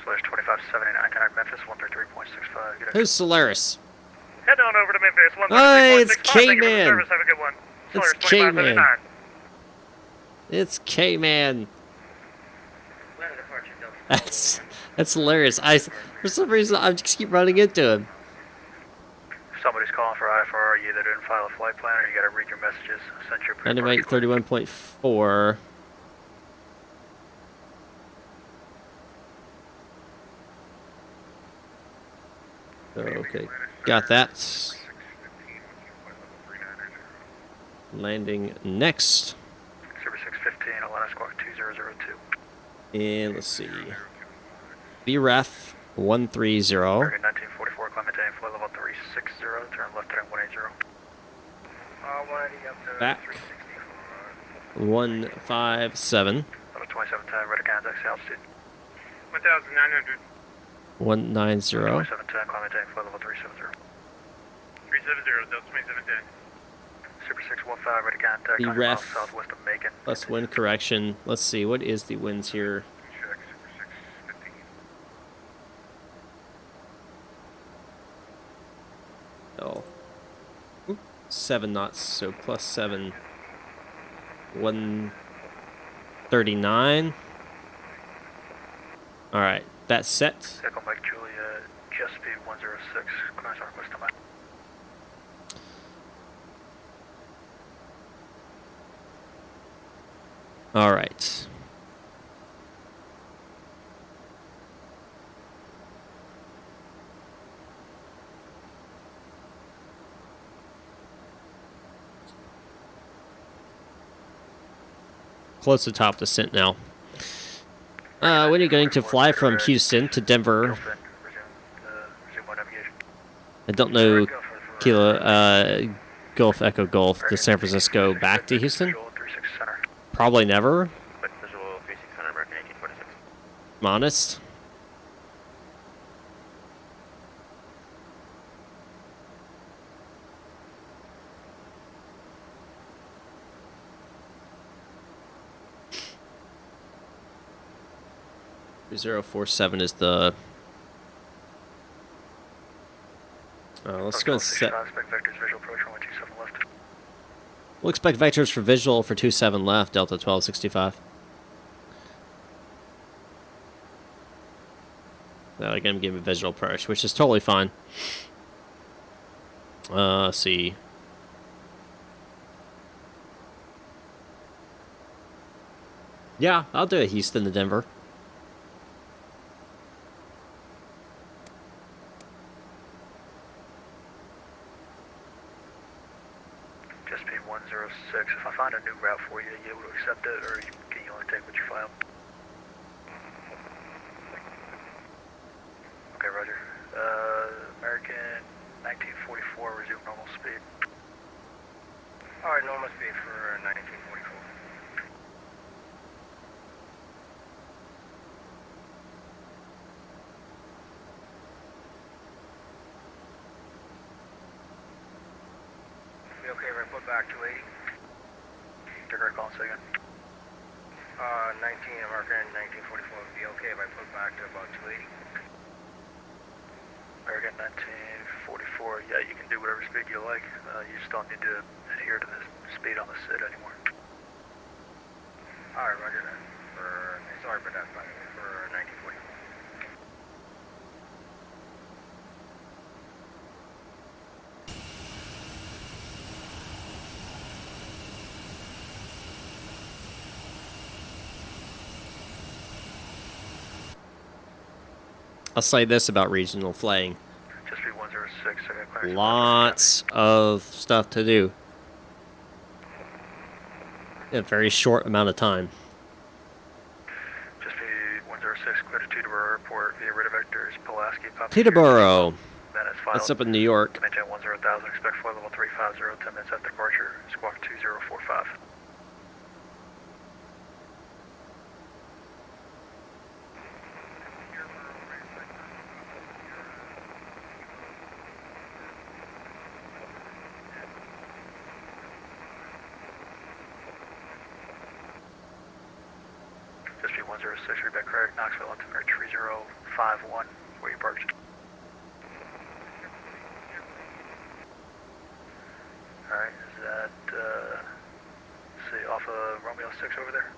Solaris 2579, contact Memphis 133.65. Good Who's Solaris? Head on over to Memphis. Hey, it's 133.65. Thank you for the K-Man. service. Have a good one. It's Solaris K-Man. 2579. It's K-Man. Atlanta departure, Delta. That's hilarious. For some reason, I just keep running into him. If somebody's calling for IFR, you either didn't file a flight plan or you gotta read your messages. Send your Animate 31.4. Okay, got that. Landing next. Service 615, Atlanta Squawk 2002. And let's see. BREF 130. American 1944, Clementine, flight level 360, turn left heading 180. 180 up to Back. 360. 157. Delta 2710, ready to contact, altitude. 1,900. 190. 2710, Clementine, flight level 370. 370, Delta 2710. Super 615, ready contact. The 100 miles ref southwest of Macon. plus wind correction. Let's see, what is the winds here? Check, Super 615. Oh. Oop, 7 knots, so plus 7. 139. Alright, that's set. Echo Mike Julia, just speed 106, clearance northwest of Macon. Alright. Close to top descent now. When are you going to fly from Houston to Denver? I don't know, Kilo, Gulf Echo Gulf to San Francisco back to Houston? Probably never. Visual 3600, American 1846. I'm honest. .047 is the. Let's go and set. We'll expect vectors for visual for 27 left, Delta 1265. They're going to give me visual approach, which is totally fine. Let's see. Yeah, I'll do a Houston to Denver. Just speed 106. If I find a new route for you, you able to accept it, or can you only take what you file? Okay, roger. American 1944, resume normal speed. Alright, normal speed for 1944. Be okay if I put back 280? Trigger call, say again. 19 American 1944 would be okay if I put back to about 280. American 1944, yeah, you can do whatever speed you like. You just don't need to adhere to the speed on the SID anymore. Alright, roger that. Sorry for that, by the way, for 1944. I'll say this about regional flying. Just be 106, I got clearance. Lots of stuff to do in a very short amount of time. Just be 106, clear to Teterboro Airport via radar vectors, Pulaski, Papa. Teterboro. That's That's up in New York. Maintain 10,000, expect flight level 350, 10 minutes after departure, squawk 2045. Just be 106, reback correct, Knoxville, altimeter 3051, where you parked. Alright, is that, see, off of Romeo 6 over there?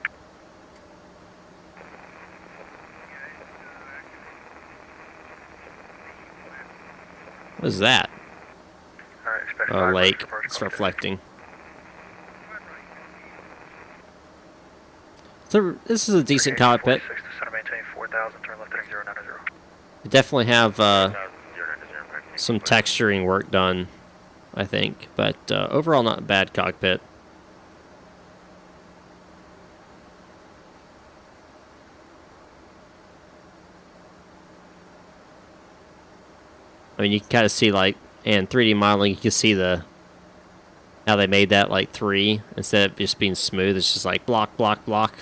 What is that? Alright, expect Oh, 5 lake. departure It's call reflecting. So this is a decent cockpit. 46, descend and maintain 4,000, turn left heading 090. We definitely have some texturing work done, I think, but overall not a bad cockpit. I mean, you can kind of see, like, in 3D modeling, you can see how they made that like 3 instead of just being smooth. It's just like block, block, block.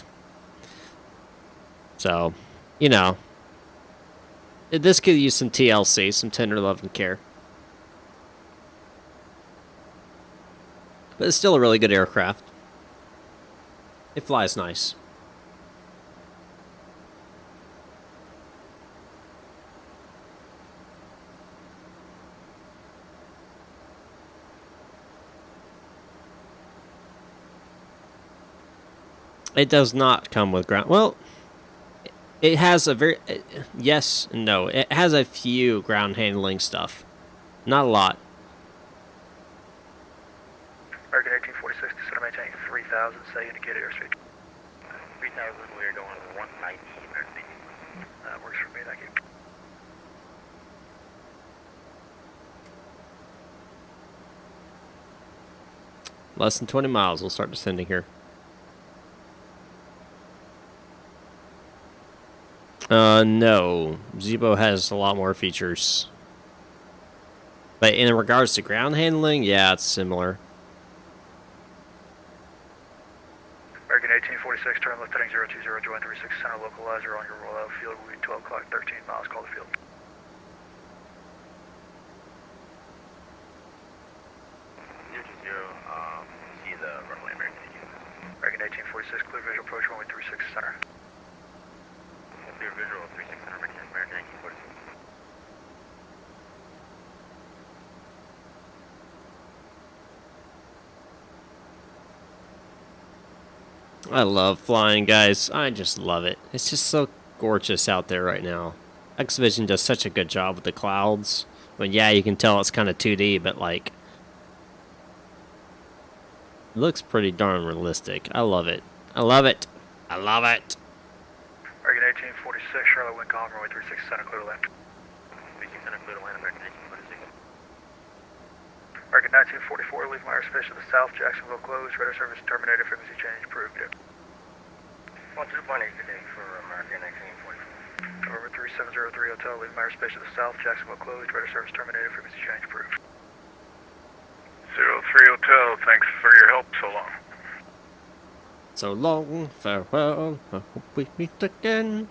So, you know, this could use some TLC, some tender love and care. But it's still a really good aircraft. It flies nice. It does not come with ground. Well, it has a very yes and no. It has a few ground handling stuff, not a lot. American 1846 to maintain 3,000. Say indicate airspeed. 3,000, we're going 190 emergency. That works for me. Thank you. Less than 20 miles. We'll start descending here. No. Zebo has a lot more features. But in regards to ground handling, yeah, it's similar. American 1846, turn left heading 020, join 36 center localizer on your rollout field. Will be 12 o'clock, 13 miles, call the field. See the runway American. American 1846, clear visual approach runway 36 center. Clear visual 36 center, American 1846. I love flying, guys. I just love it. It's just so gorgeous out there right now. X-Vision does such a good job with the clouds. But yeah, you can tell it's kind of 2D, but like, it looks pretty darn realistic. I love it. I love it. I love it. American 1846, Charlotte wind calm, runway 36 center, clear to land. 36 center, clear to land, American 1846. American 1944, leave my airspace to the south, Jacksonville closed, radar service terminated, frequency change approved. 12.8 today for American 1944. Over 3703 hotel, leave my airspace to the south, Jacksonville closed, radar service terminated, frequency change approved. 03 Hotel, thanks for your help so long. So long, farewell. I hope we meet again.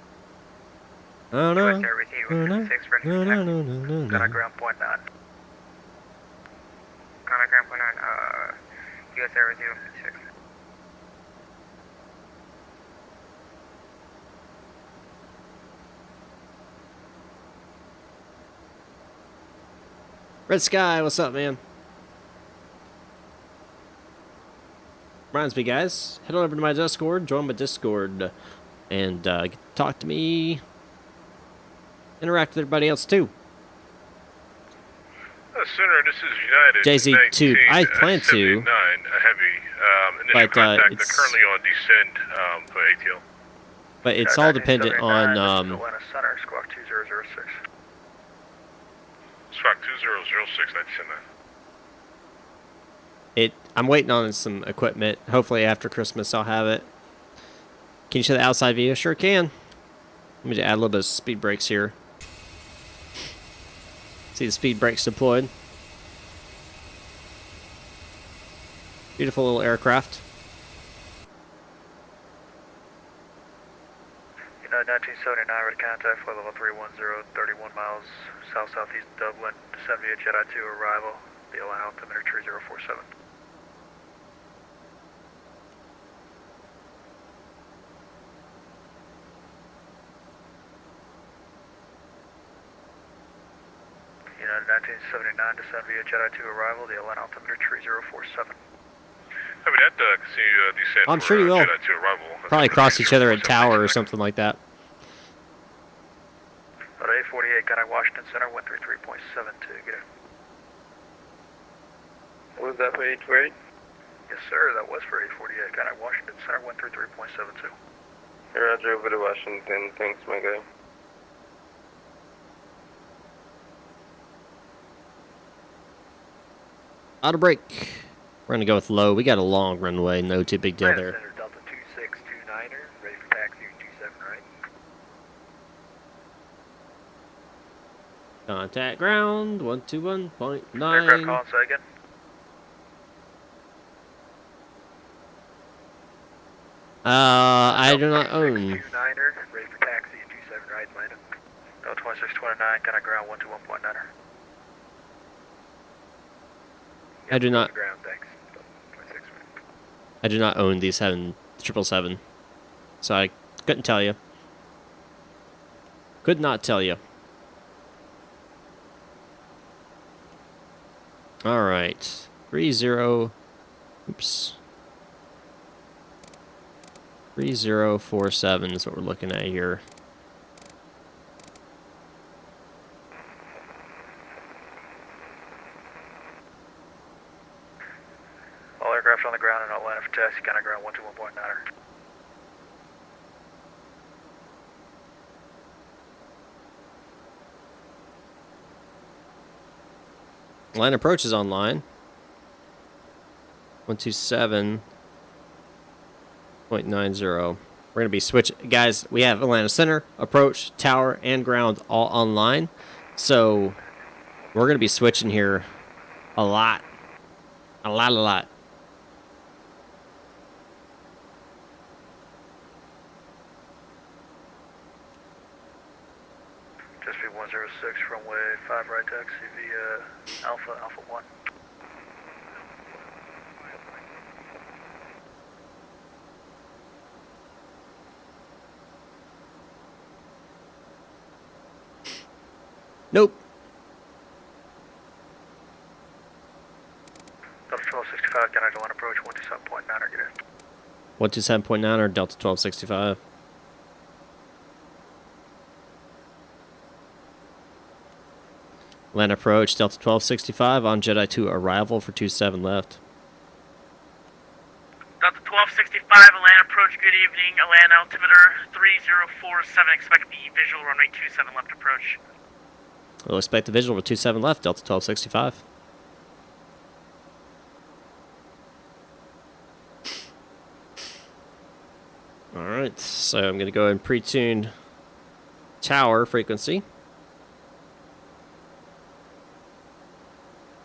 No, no, no, no, no, no, no, Got a no. ground point 9. Contact ground point on, US Air 056. Red Sky, what's up, man? Reminds me, guys, head on over to my Discord, join my Discord, and talk to me. Interact with everybody else, too. Senator, this is United. JZ2, I plan to, 79, a heavy. Initial but contact, it's currently on descend for ATL. but it's all dependent on Atlanta Center, squawk 2006. Squawk 2006, I'd send that. I'm waiting on some equipment. Hopefully after Christmas I'll have it. Can you show the outside view? Sure can. Let me just add a little bit of speed brakes here. See the speed brakes deployed. Beautiful little aircraft. United 1979, ready to contact, flight level 310, 31 miles south-southeast Dublin, descend via Jedi 2 arrival, BLN altimeter 3047. United 1979, descend via Jedi 2 arrival, BLN altimeter 3047. I mean, that see descend I'm for, sure you will. Jedi 2 arrival. Probably cross each other at Tower or something like that. About 848, contact Washington Center, 133.72, get it. Was that for 848? Yes, sir, that was for 848, contact Washington Center, 133.72. Roger, over to Washington. Thanks, my guy. Auto brake. We're gonna go with low. We got a long runway, no too big deal there. Center, Delta 2629er, ready for taxi 27 right. Contact ground, Aircraft 121.9. calling, say again. I do not own. 2629er, ready for taxi 27 right, Atlanta. Delta 2629, contact ground 121.9er. I do not. Ground, thanks. I do not own these 777, so I couldn't tell you. Could not tell you. All right, 30. Oops. 3047 is what we're looking at here. All aircraft on the ground in Atlanta for taxi, counter ground 121.9er. Line approach is online. 127.90. We're going to be switching. Guys, we have Atlanta Center, approach, tower, and ground all online. So we're going to be switching here a lot. A lot. Just be 106, runway 5 right taxi via Alpha 1. Nope. Delta 1265, counter 1 approach 127.9er, get in. 127.9 or Delta 1265. Land approach, Delta 1265 on Jedi 2 arrival for 27 left. Delta 1265, Atlanta approach, good evening. Atlanta altimeter 3047, expect the visual runway 27 left approach. We'll expect the visual with 27 left, Delta 1265. Alright, so I'm going to go ahead and pre-tune tower frequency.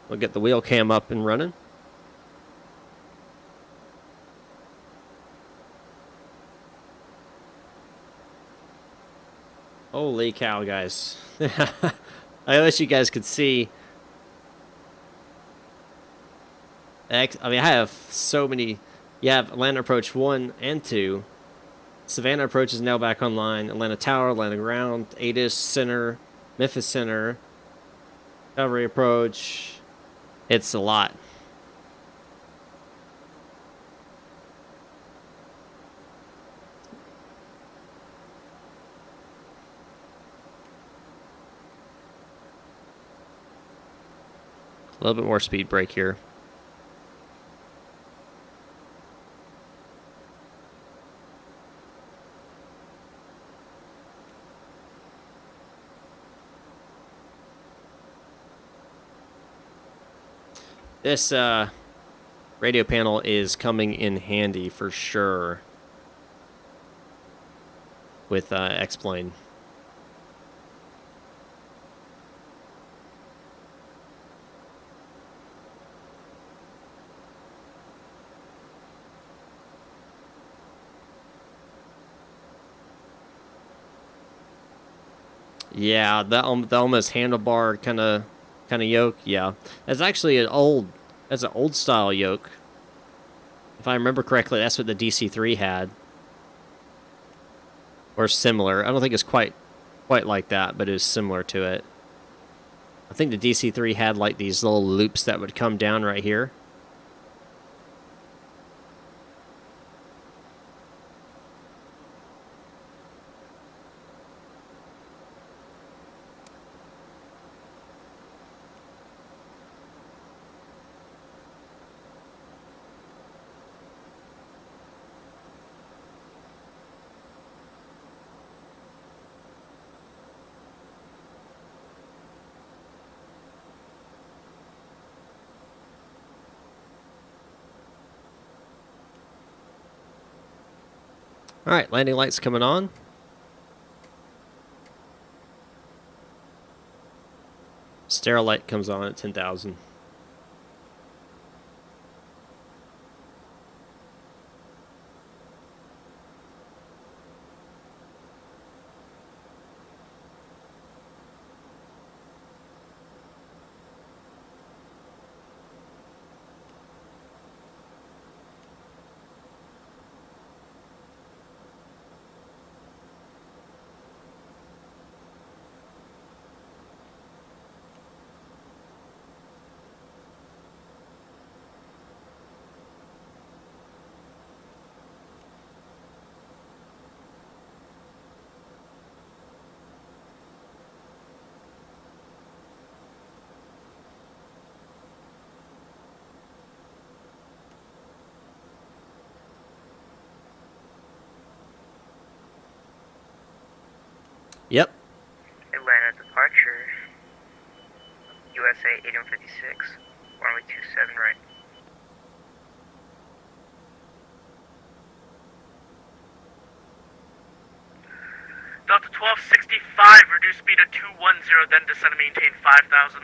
We'll get the wheel cam up and running. Holy cow, guys. I wish you guys could see. I mean, I have so many. You have Atlanta Approach 1 and 2. Savannah Approach is now back online. Atlanta Tower, Atlanta Ground, ATIS Center, Memphis Center, Cavalry Approach. It's a lot. A little bit more speed brake here. This radio panel is coming in handy for sure with X-Plane. Yeah, the almost handlebar kind of yoke. Yeah, that's actually an old style yoke. If I remember correctly, that's what the DC-3 had, or similar. I don't think it's quite like that, but it was similar to it. I think the DC-3 had like these little loops that would come down right here. All right, landing lights coming on. Stereo light comes on at 10,000. Yep. Atlanta departure. USA 8156. Runway 27 right. Delta 1265, reduce speed to 210, then descend and maintain 5,000.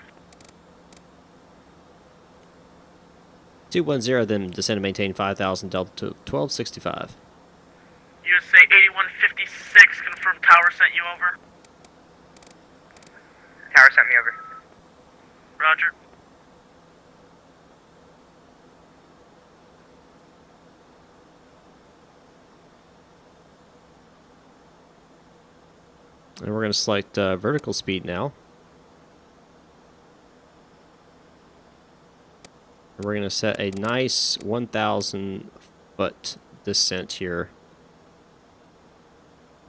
210, then descend and maintain 5,000, Delta 1265. USA 8156, confirm tower sent you over. Tower sent me over. Roger. And we're going to select vertical speed now. And we're going to set a nice 1,000 foot descent here.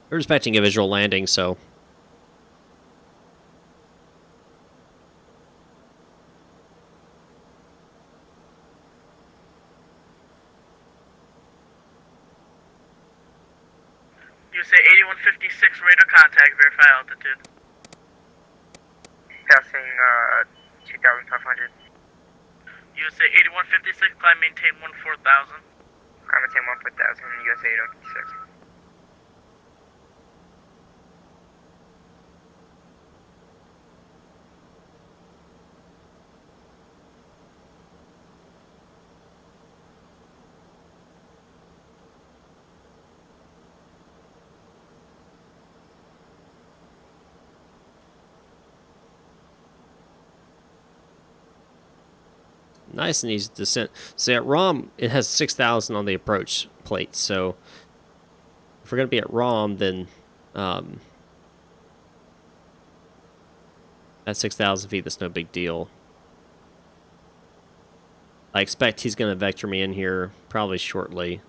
We're expecting a visual landing, so... USA 8156, radar contact, verify altitude. Passing 2,500. USA 8156, climb maintain 14,000. I'm at 14,000, USA 8156. Nice and easy descent. So at ROM, it has 6,000 on the approach plate. So if we're going to be at ROM, then at 6,000 feet, that's no big deal. I expect he's going to vector me in here probably shortly.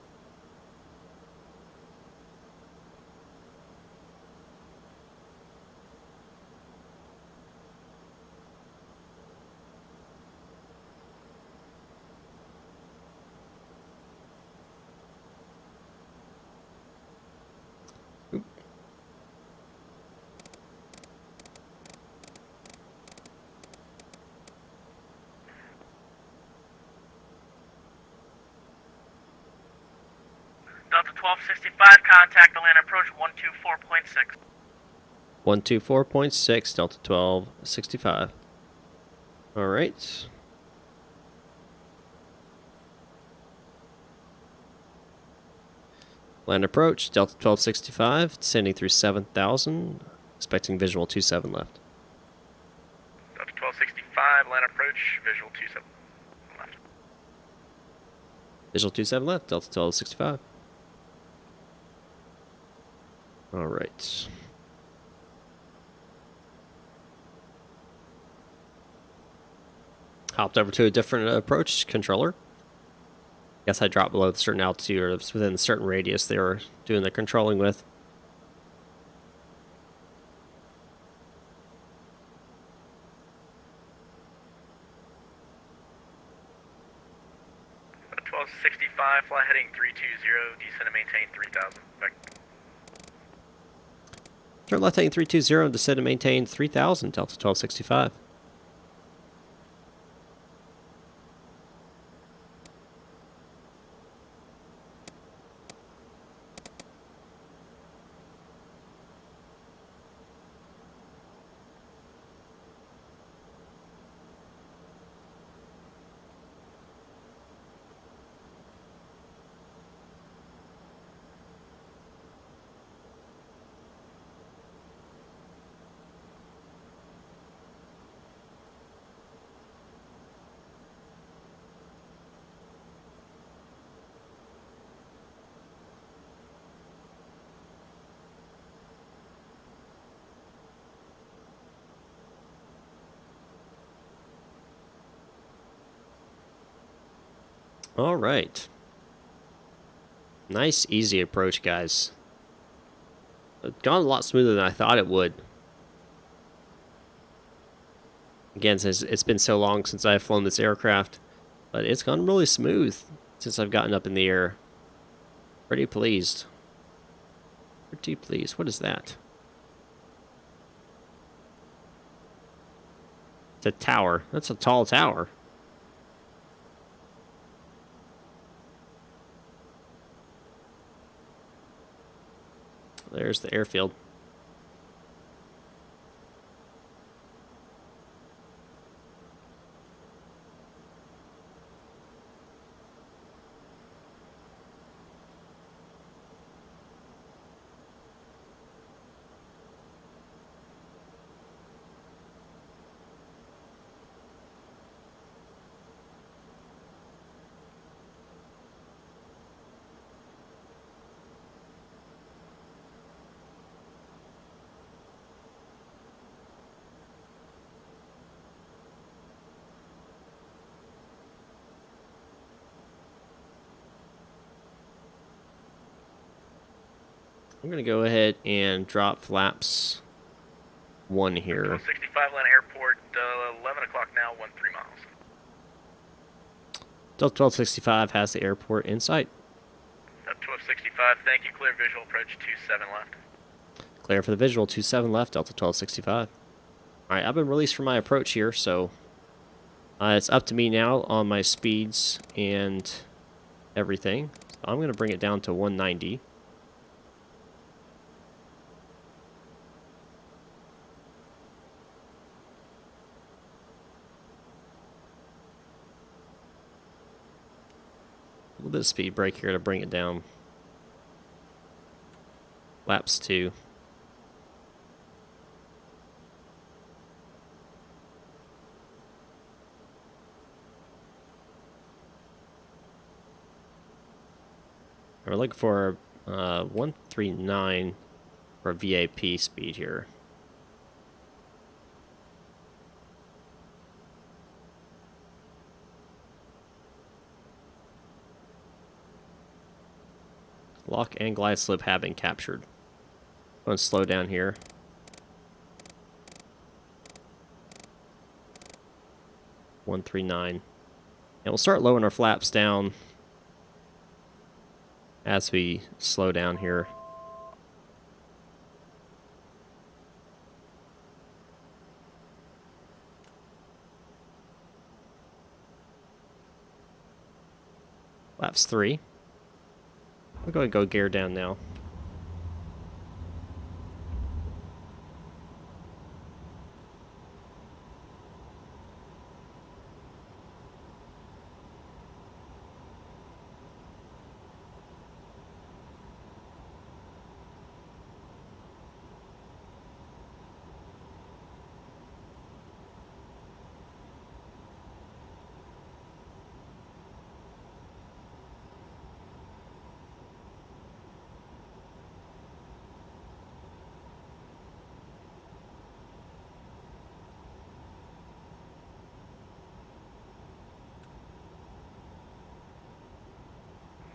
Delta 1265, contact Atlanta approach 124.6. 124.6, Delta 1265. All right. Land approach, Delta 1265, descending through 7,000, expecting visual 27 left. Delta 1265, land approach, visual 27 left. Visual 27 left, Delta 1265. All right. Hopped over to a different approach controller. Guess I dropped below a certain altitude or within a certain radius they were doing the controlling with. Delta 1265, fly heading 320, descend and maintain 3,000. Turn left heading 320 and descend and maintain 3,000, Delta 1265. All right. Nice, easy approach, guys. It's gone a lot smoother than I thought it would. Again, since it's been so long since I've flown this aircraft, but it's gone really smooth since I've gotten up in the air. Pretty pleased. Pretty pleased. What is that? It's a tower. That's a tall tower. There's the airfield. I'm going to go ahead and drop flaps 1 here. 65 Atlanta Airport, 11 o'clock now, 13 miles. Delta 1265 has the airport in sight. Delta 1265, thank you. Clear visual, approach 27 left. Clear for the visual, 27 left, Delta 1265. Alright, I've been released from my approach here, so it's up to me now on my speeds and everything. So I'm going to bring it down to 190. A little bit of speed brake here to bring it down. Laps 2. We're looking for 139 for VAP speed here. Lock and glide slope have been captured. I'm going to slow down here. And we'll start lowering our flaps down as we slow down here. Laps 3. We're going to go gear down now.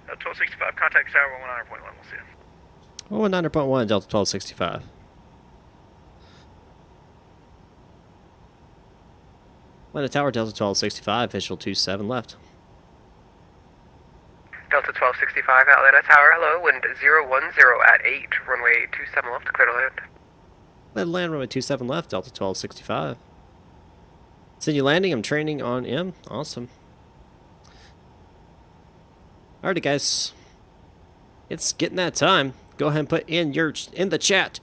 Delta 1265, contact tower 119.1, we'll see you. 119.1, Delta 1265. Atlanta Tower, Delta 1265, visual 27 left. Delta 1265, Atlanta Tower, hello, wind 010 at 8, runway 27 left, clear to land. Clear to land, runway 27 left, Delta 1265. Send you landing, I'm training on M, awesome. Alrighty guys, it's getting that time. Go ahead and put in the chat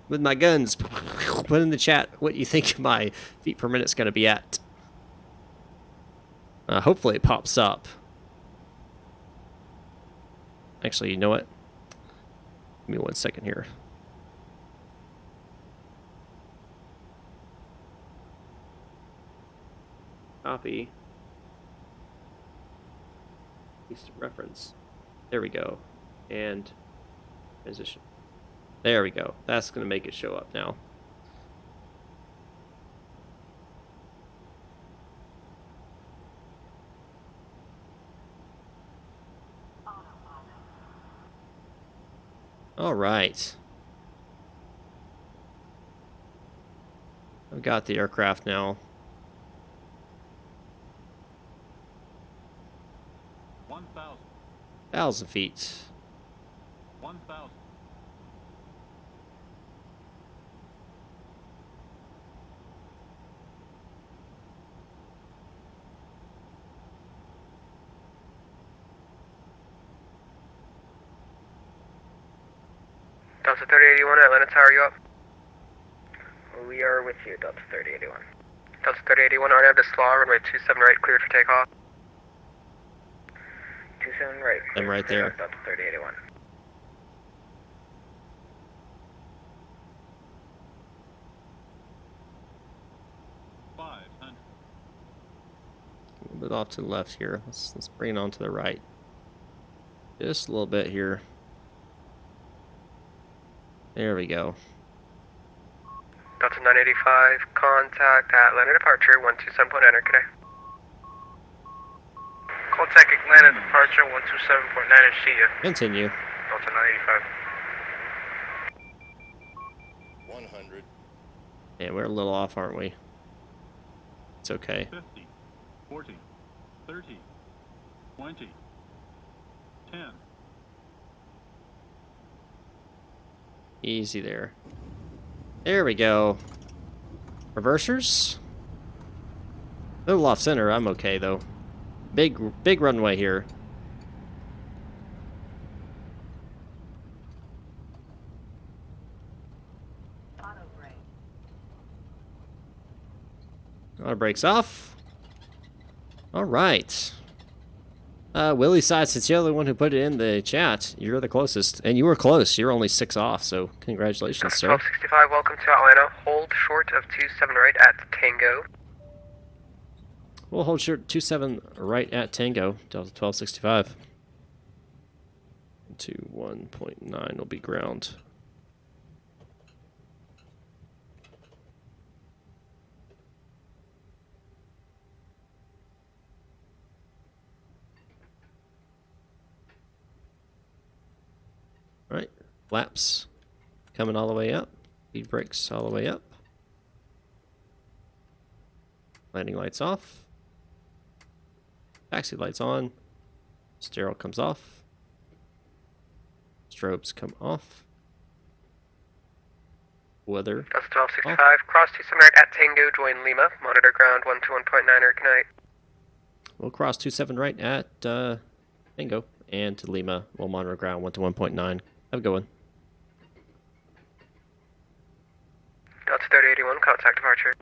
with my guns. Put in the chat what you think my feet per minute's going to be at. Hopefully it pops up. Actually, you know what? Give me 1 second here. Copy. Reference. There we go. And transition. There we go. That's going to make it show up now. All right. I've got the aircraft now. 1,000 feet. 1,000. Delta 3081, Atlanta Tower, you up? We are with you, Delta 3081. Delta 3081, RNAV to SLAW, runway 27 right, cleared for takeoff. 27 right. I'm right there. Delta 3081. $500. A little bit off to the left here. Let's bring it on to the right. Just a little bit here. There we go. Delta 985, contact Atlanta departure, 127.9, good day. Contact Atlanta departure 127.9 and see ya. Continue. Delta 985. 100. Yeah, we're a little off, aren't we? It's okay. 50, 40, 30, 20, 10. Easy there. There we go. Reversers. A little off center. I'm okay though. Big runway here. Auto brakes off. All right. Willie Sides, it's the other one who put it in the chat. You're the closest, and you were close. You're only 6 off, so congratulations, sir. 1265, welcome to Atlanta. Hold short of 27 right at Tango. We'll hold short 27 right at Tango, Delta 1265. 21.9 will be ground. Right, flaps coming all the way up. Speed brakes all the way up. Landing lights off. Taxi lights on. Stereo comes off. Strobes come off. Weather. That's 1265. Cross 27 right at Tango. Join Lima. Monitor ground 121.9er. Good night. We'll cross 27 right at Tango. And to Lima. We'll monitor ground 121.9. Have a good one. Delta 3081. Contact departure.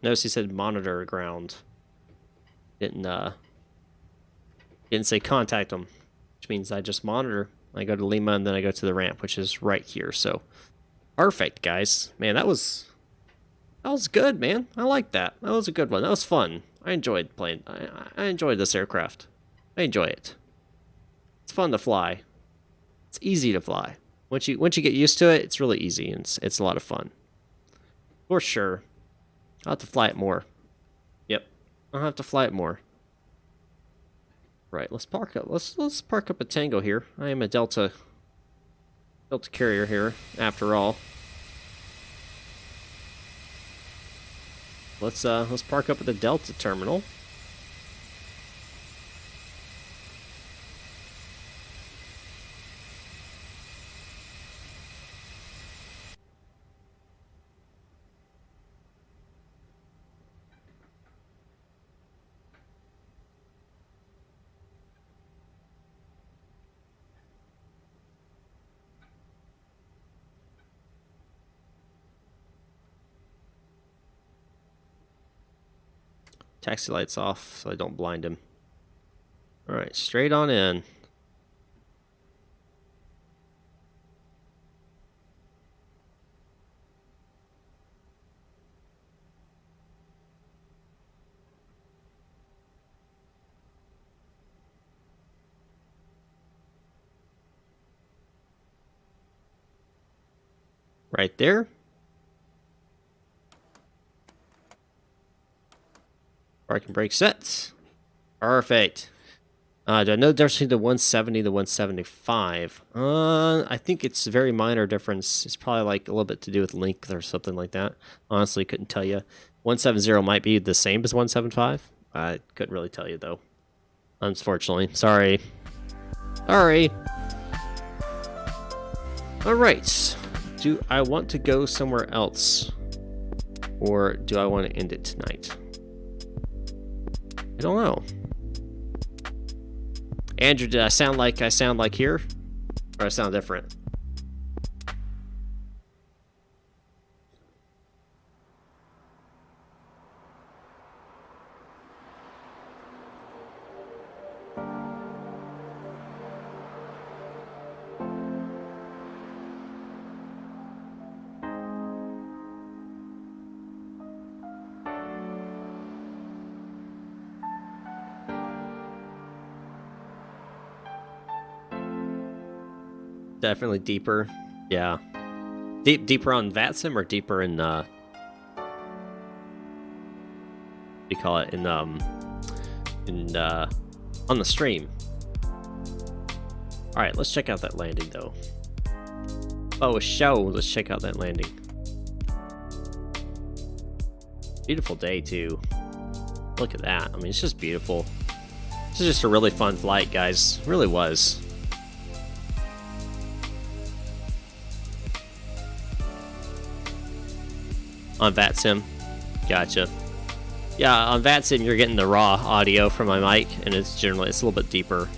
Notice he said monitor ground. Didn't say contact them, which means I just monitor. I go to Lima and then I go to the ramp, which is right here. So perfect, guys. Man, that was good, man. I like that. That was a good one. That was fun. I enjoyed playing. I enjoyed this aircraft. I enjoy it. It's fun to fly. It's easy to fly. Once you get used to it, it's really easy and it's a lot of fun. For sure. I'll have to fly it more. Yep. I'll have to fly it more. Right, let's park up. Let's park up a Tango here. I am a Delta carrier here, after all. Let's park up at the Delta terminal. Taxi lights off so I don't blind him. Alright, straight on in. Right there. Parking brake sets. Perfect. Do I know the difference between the 170 and the 175? I think it's a very minor difference. It's probably like a little bit to do with length or something like that. Honestly, couldn't tell you. 170 might be the same as 175. I couldn't really tell you though. Unfortunately. Sorry. Sorry. Alright. Do I want to go somewhere else? or do I want to end it tonight? I don't know. Andrew, did I sound like here? Or I sound different? Definitely deeper. Yeah. Deeper on VATSIM or deeper in what do you call it? On the stream. Alright, let's check out that landing though. Oh, a show. Let's check out that landing. Beautiful day too. Look at that. I mean, it's just beautiful. This is just a really fun flight, guys. It really was. On VATSIM. Gotcha. Yeah, on VATSIM you're getting the raw audio from my mic, and it's a little bit deeper.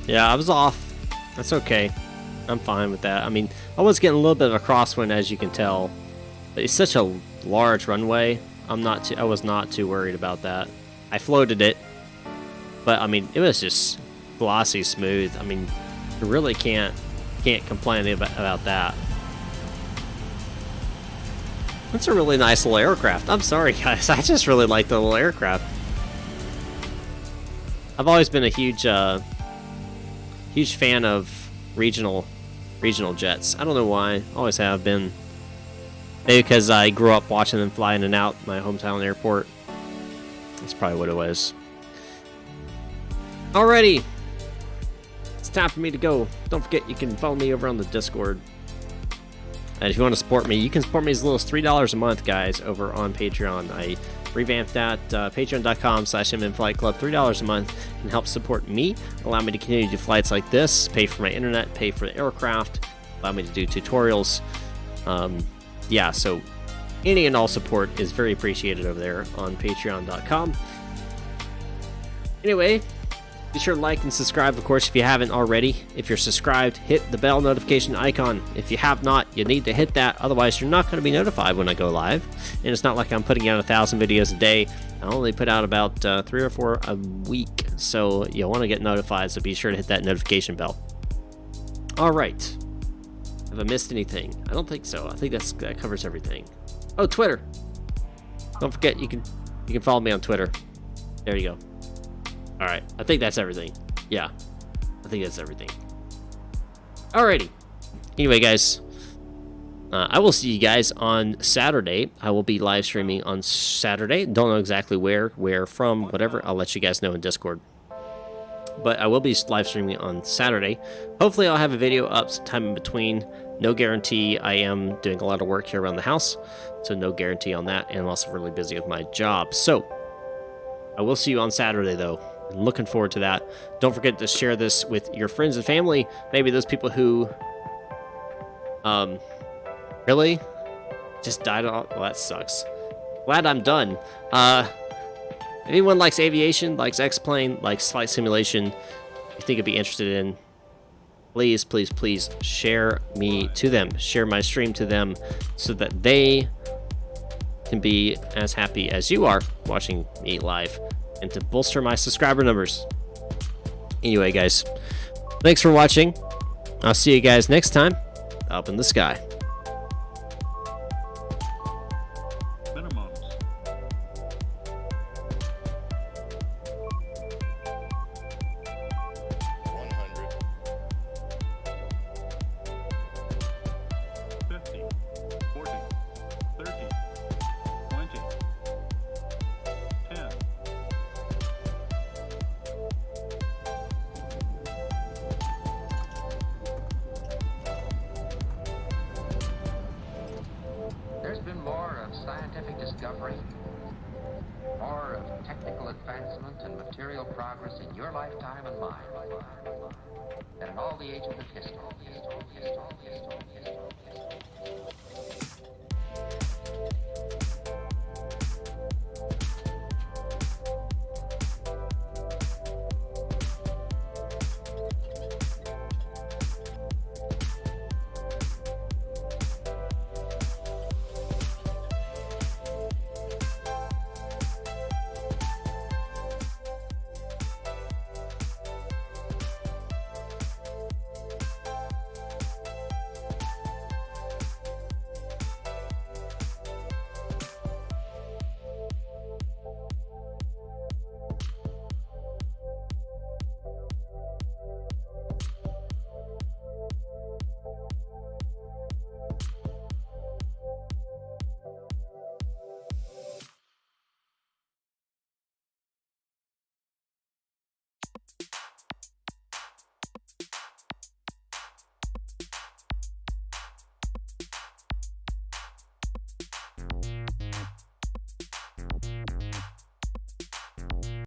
Yeah, I was off. That's okay. I'm fine with that. I mean, I was getting a little bit of a crosswind, as you can tell. But it's such a large runway. I was not too worried about that. I floated it, but I mean, it was just glossy smooth. I mean, you really can't complain about that. That's a really nice little aircraft. I'm sorry, guys. I just really like the little aircraft. I've always been a huge fan of regional jets. I don't know why. Always have been. Maybe because I grew up watching them fly in and out my hometown airport. That's probably what it was. Alrighty. It's time for me to go. Don't forget, you can follow me over on the Discord. And if you want to support me, you can support me as little as $3 a month, guys, over on Patreon. I revamped that. Patreon.com/MNFlightClub. $3 a month can help support me, allow me to continue to do flights like this, pay for my internet, pay for the aircraft, allow me to do tutorials. Yeah, so any and all support is very appreciated over there on Patreon.com. Anyway, be sure to like and subscribe, of course, if you haven't already. If you're subscribed, hit the bell notification icon. If you have not, you need to hit that. Otherwise, you're not going to be notified when I go live. And it's not like I'm putting out 1,000 videos a day. I only put out about 3 or 4 a week. So you'll want to get notified, so be sure to hit that notification bell. All right. Have I missed anything? I don't think so. I think that covers everything. Oh, Twitter. Don't forget, you can follow me on Twitter. There you go. All right, I think that's everything. Yeah, I think that's everything. Alrighty. Anyway, guys, I will see you guys on Saturday. I will be live streaming on Saturday. Don't know exactly where from, whatever. I'll let you guys know in Discord. But I will be live streaming on Saturday. Hopefully, I'll have a video up sometime in between. No guarantee. I am doing a lot of work here around the house, so no guarantee on that. And I'm also really busy with my job. So I will see you on Saturday, though. I'm looking forward to that. Don't forget to share this with your friends and family. Maybe those people who really just died off. Well, that sucks. Glad I'm done. If anyone likes aviation, likes X-Plane, likes flight simulation, you think I'd be interested in, please, please, please share me to them. Share my stream to them so that they can be as happy as you are watching me live, and to bolster my subscriber numbers. Anyway, guys, thanks for watching. I'll see you guys next time up in the sky. discovery, more of technical advancement and material progress in your lifetime and mine than in all the ages of history.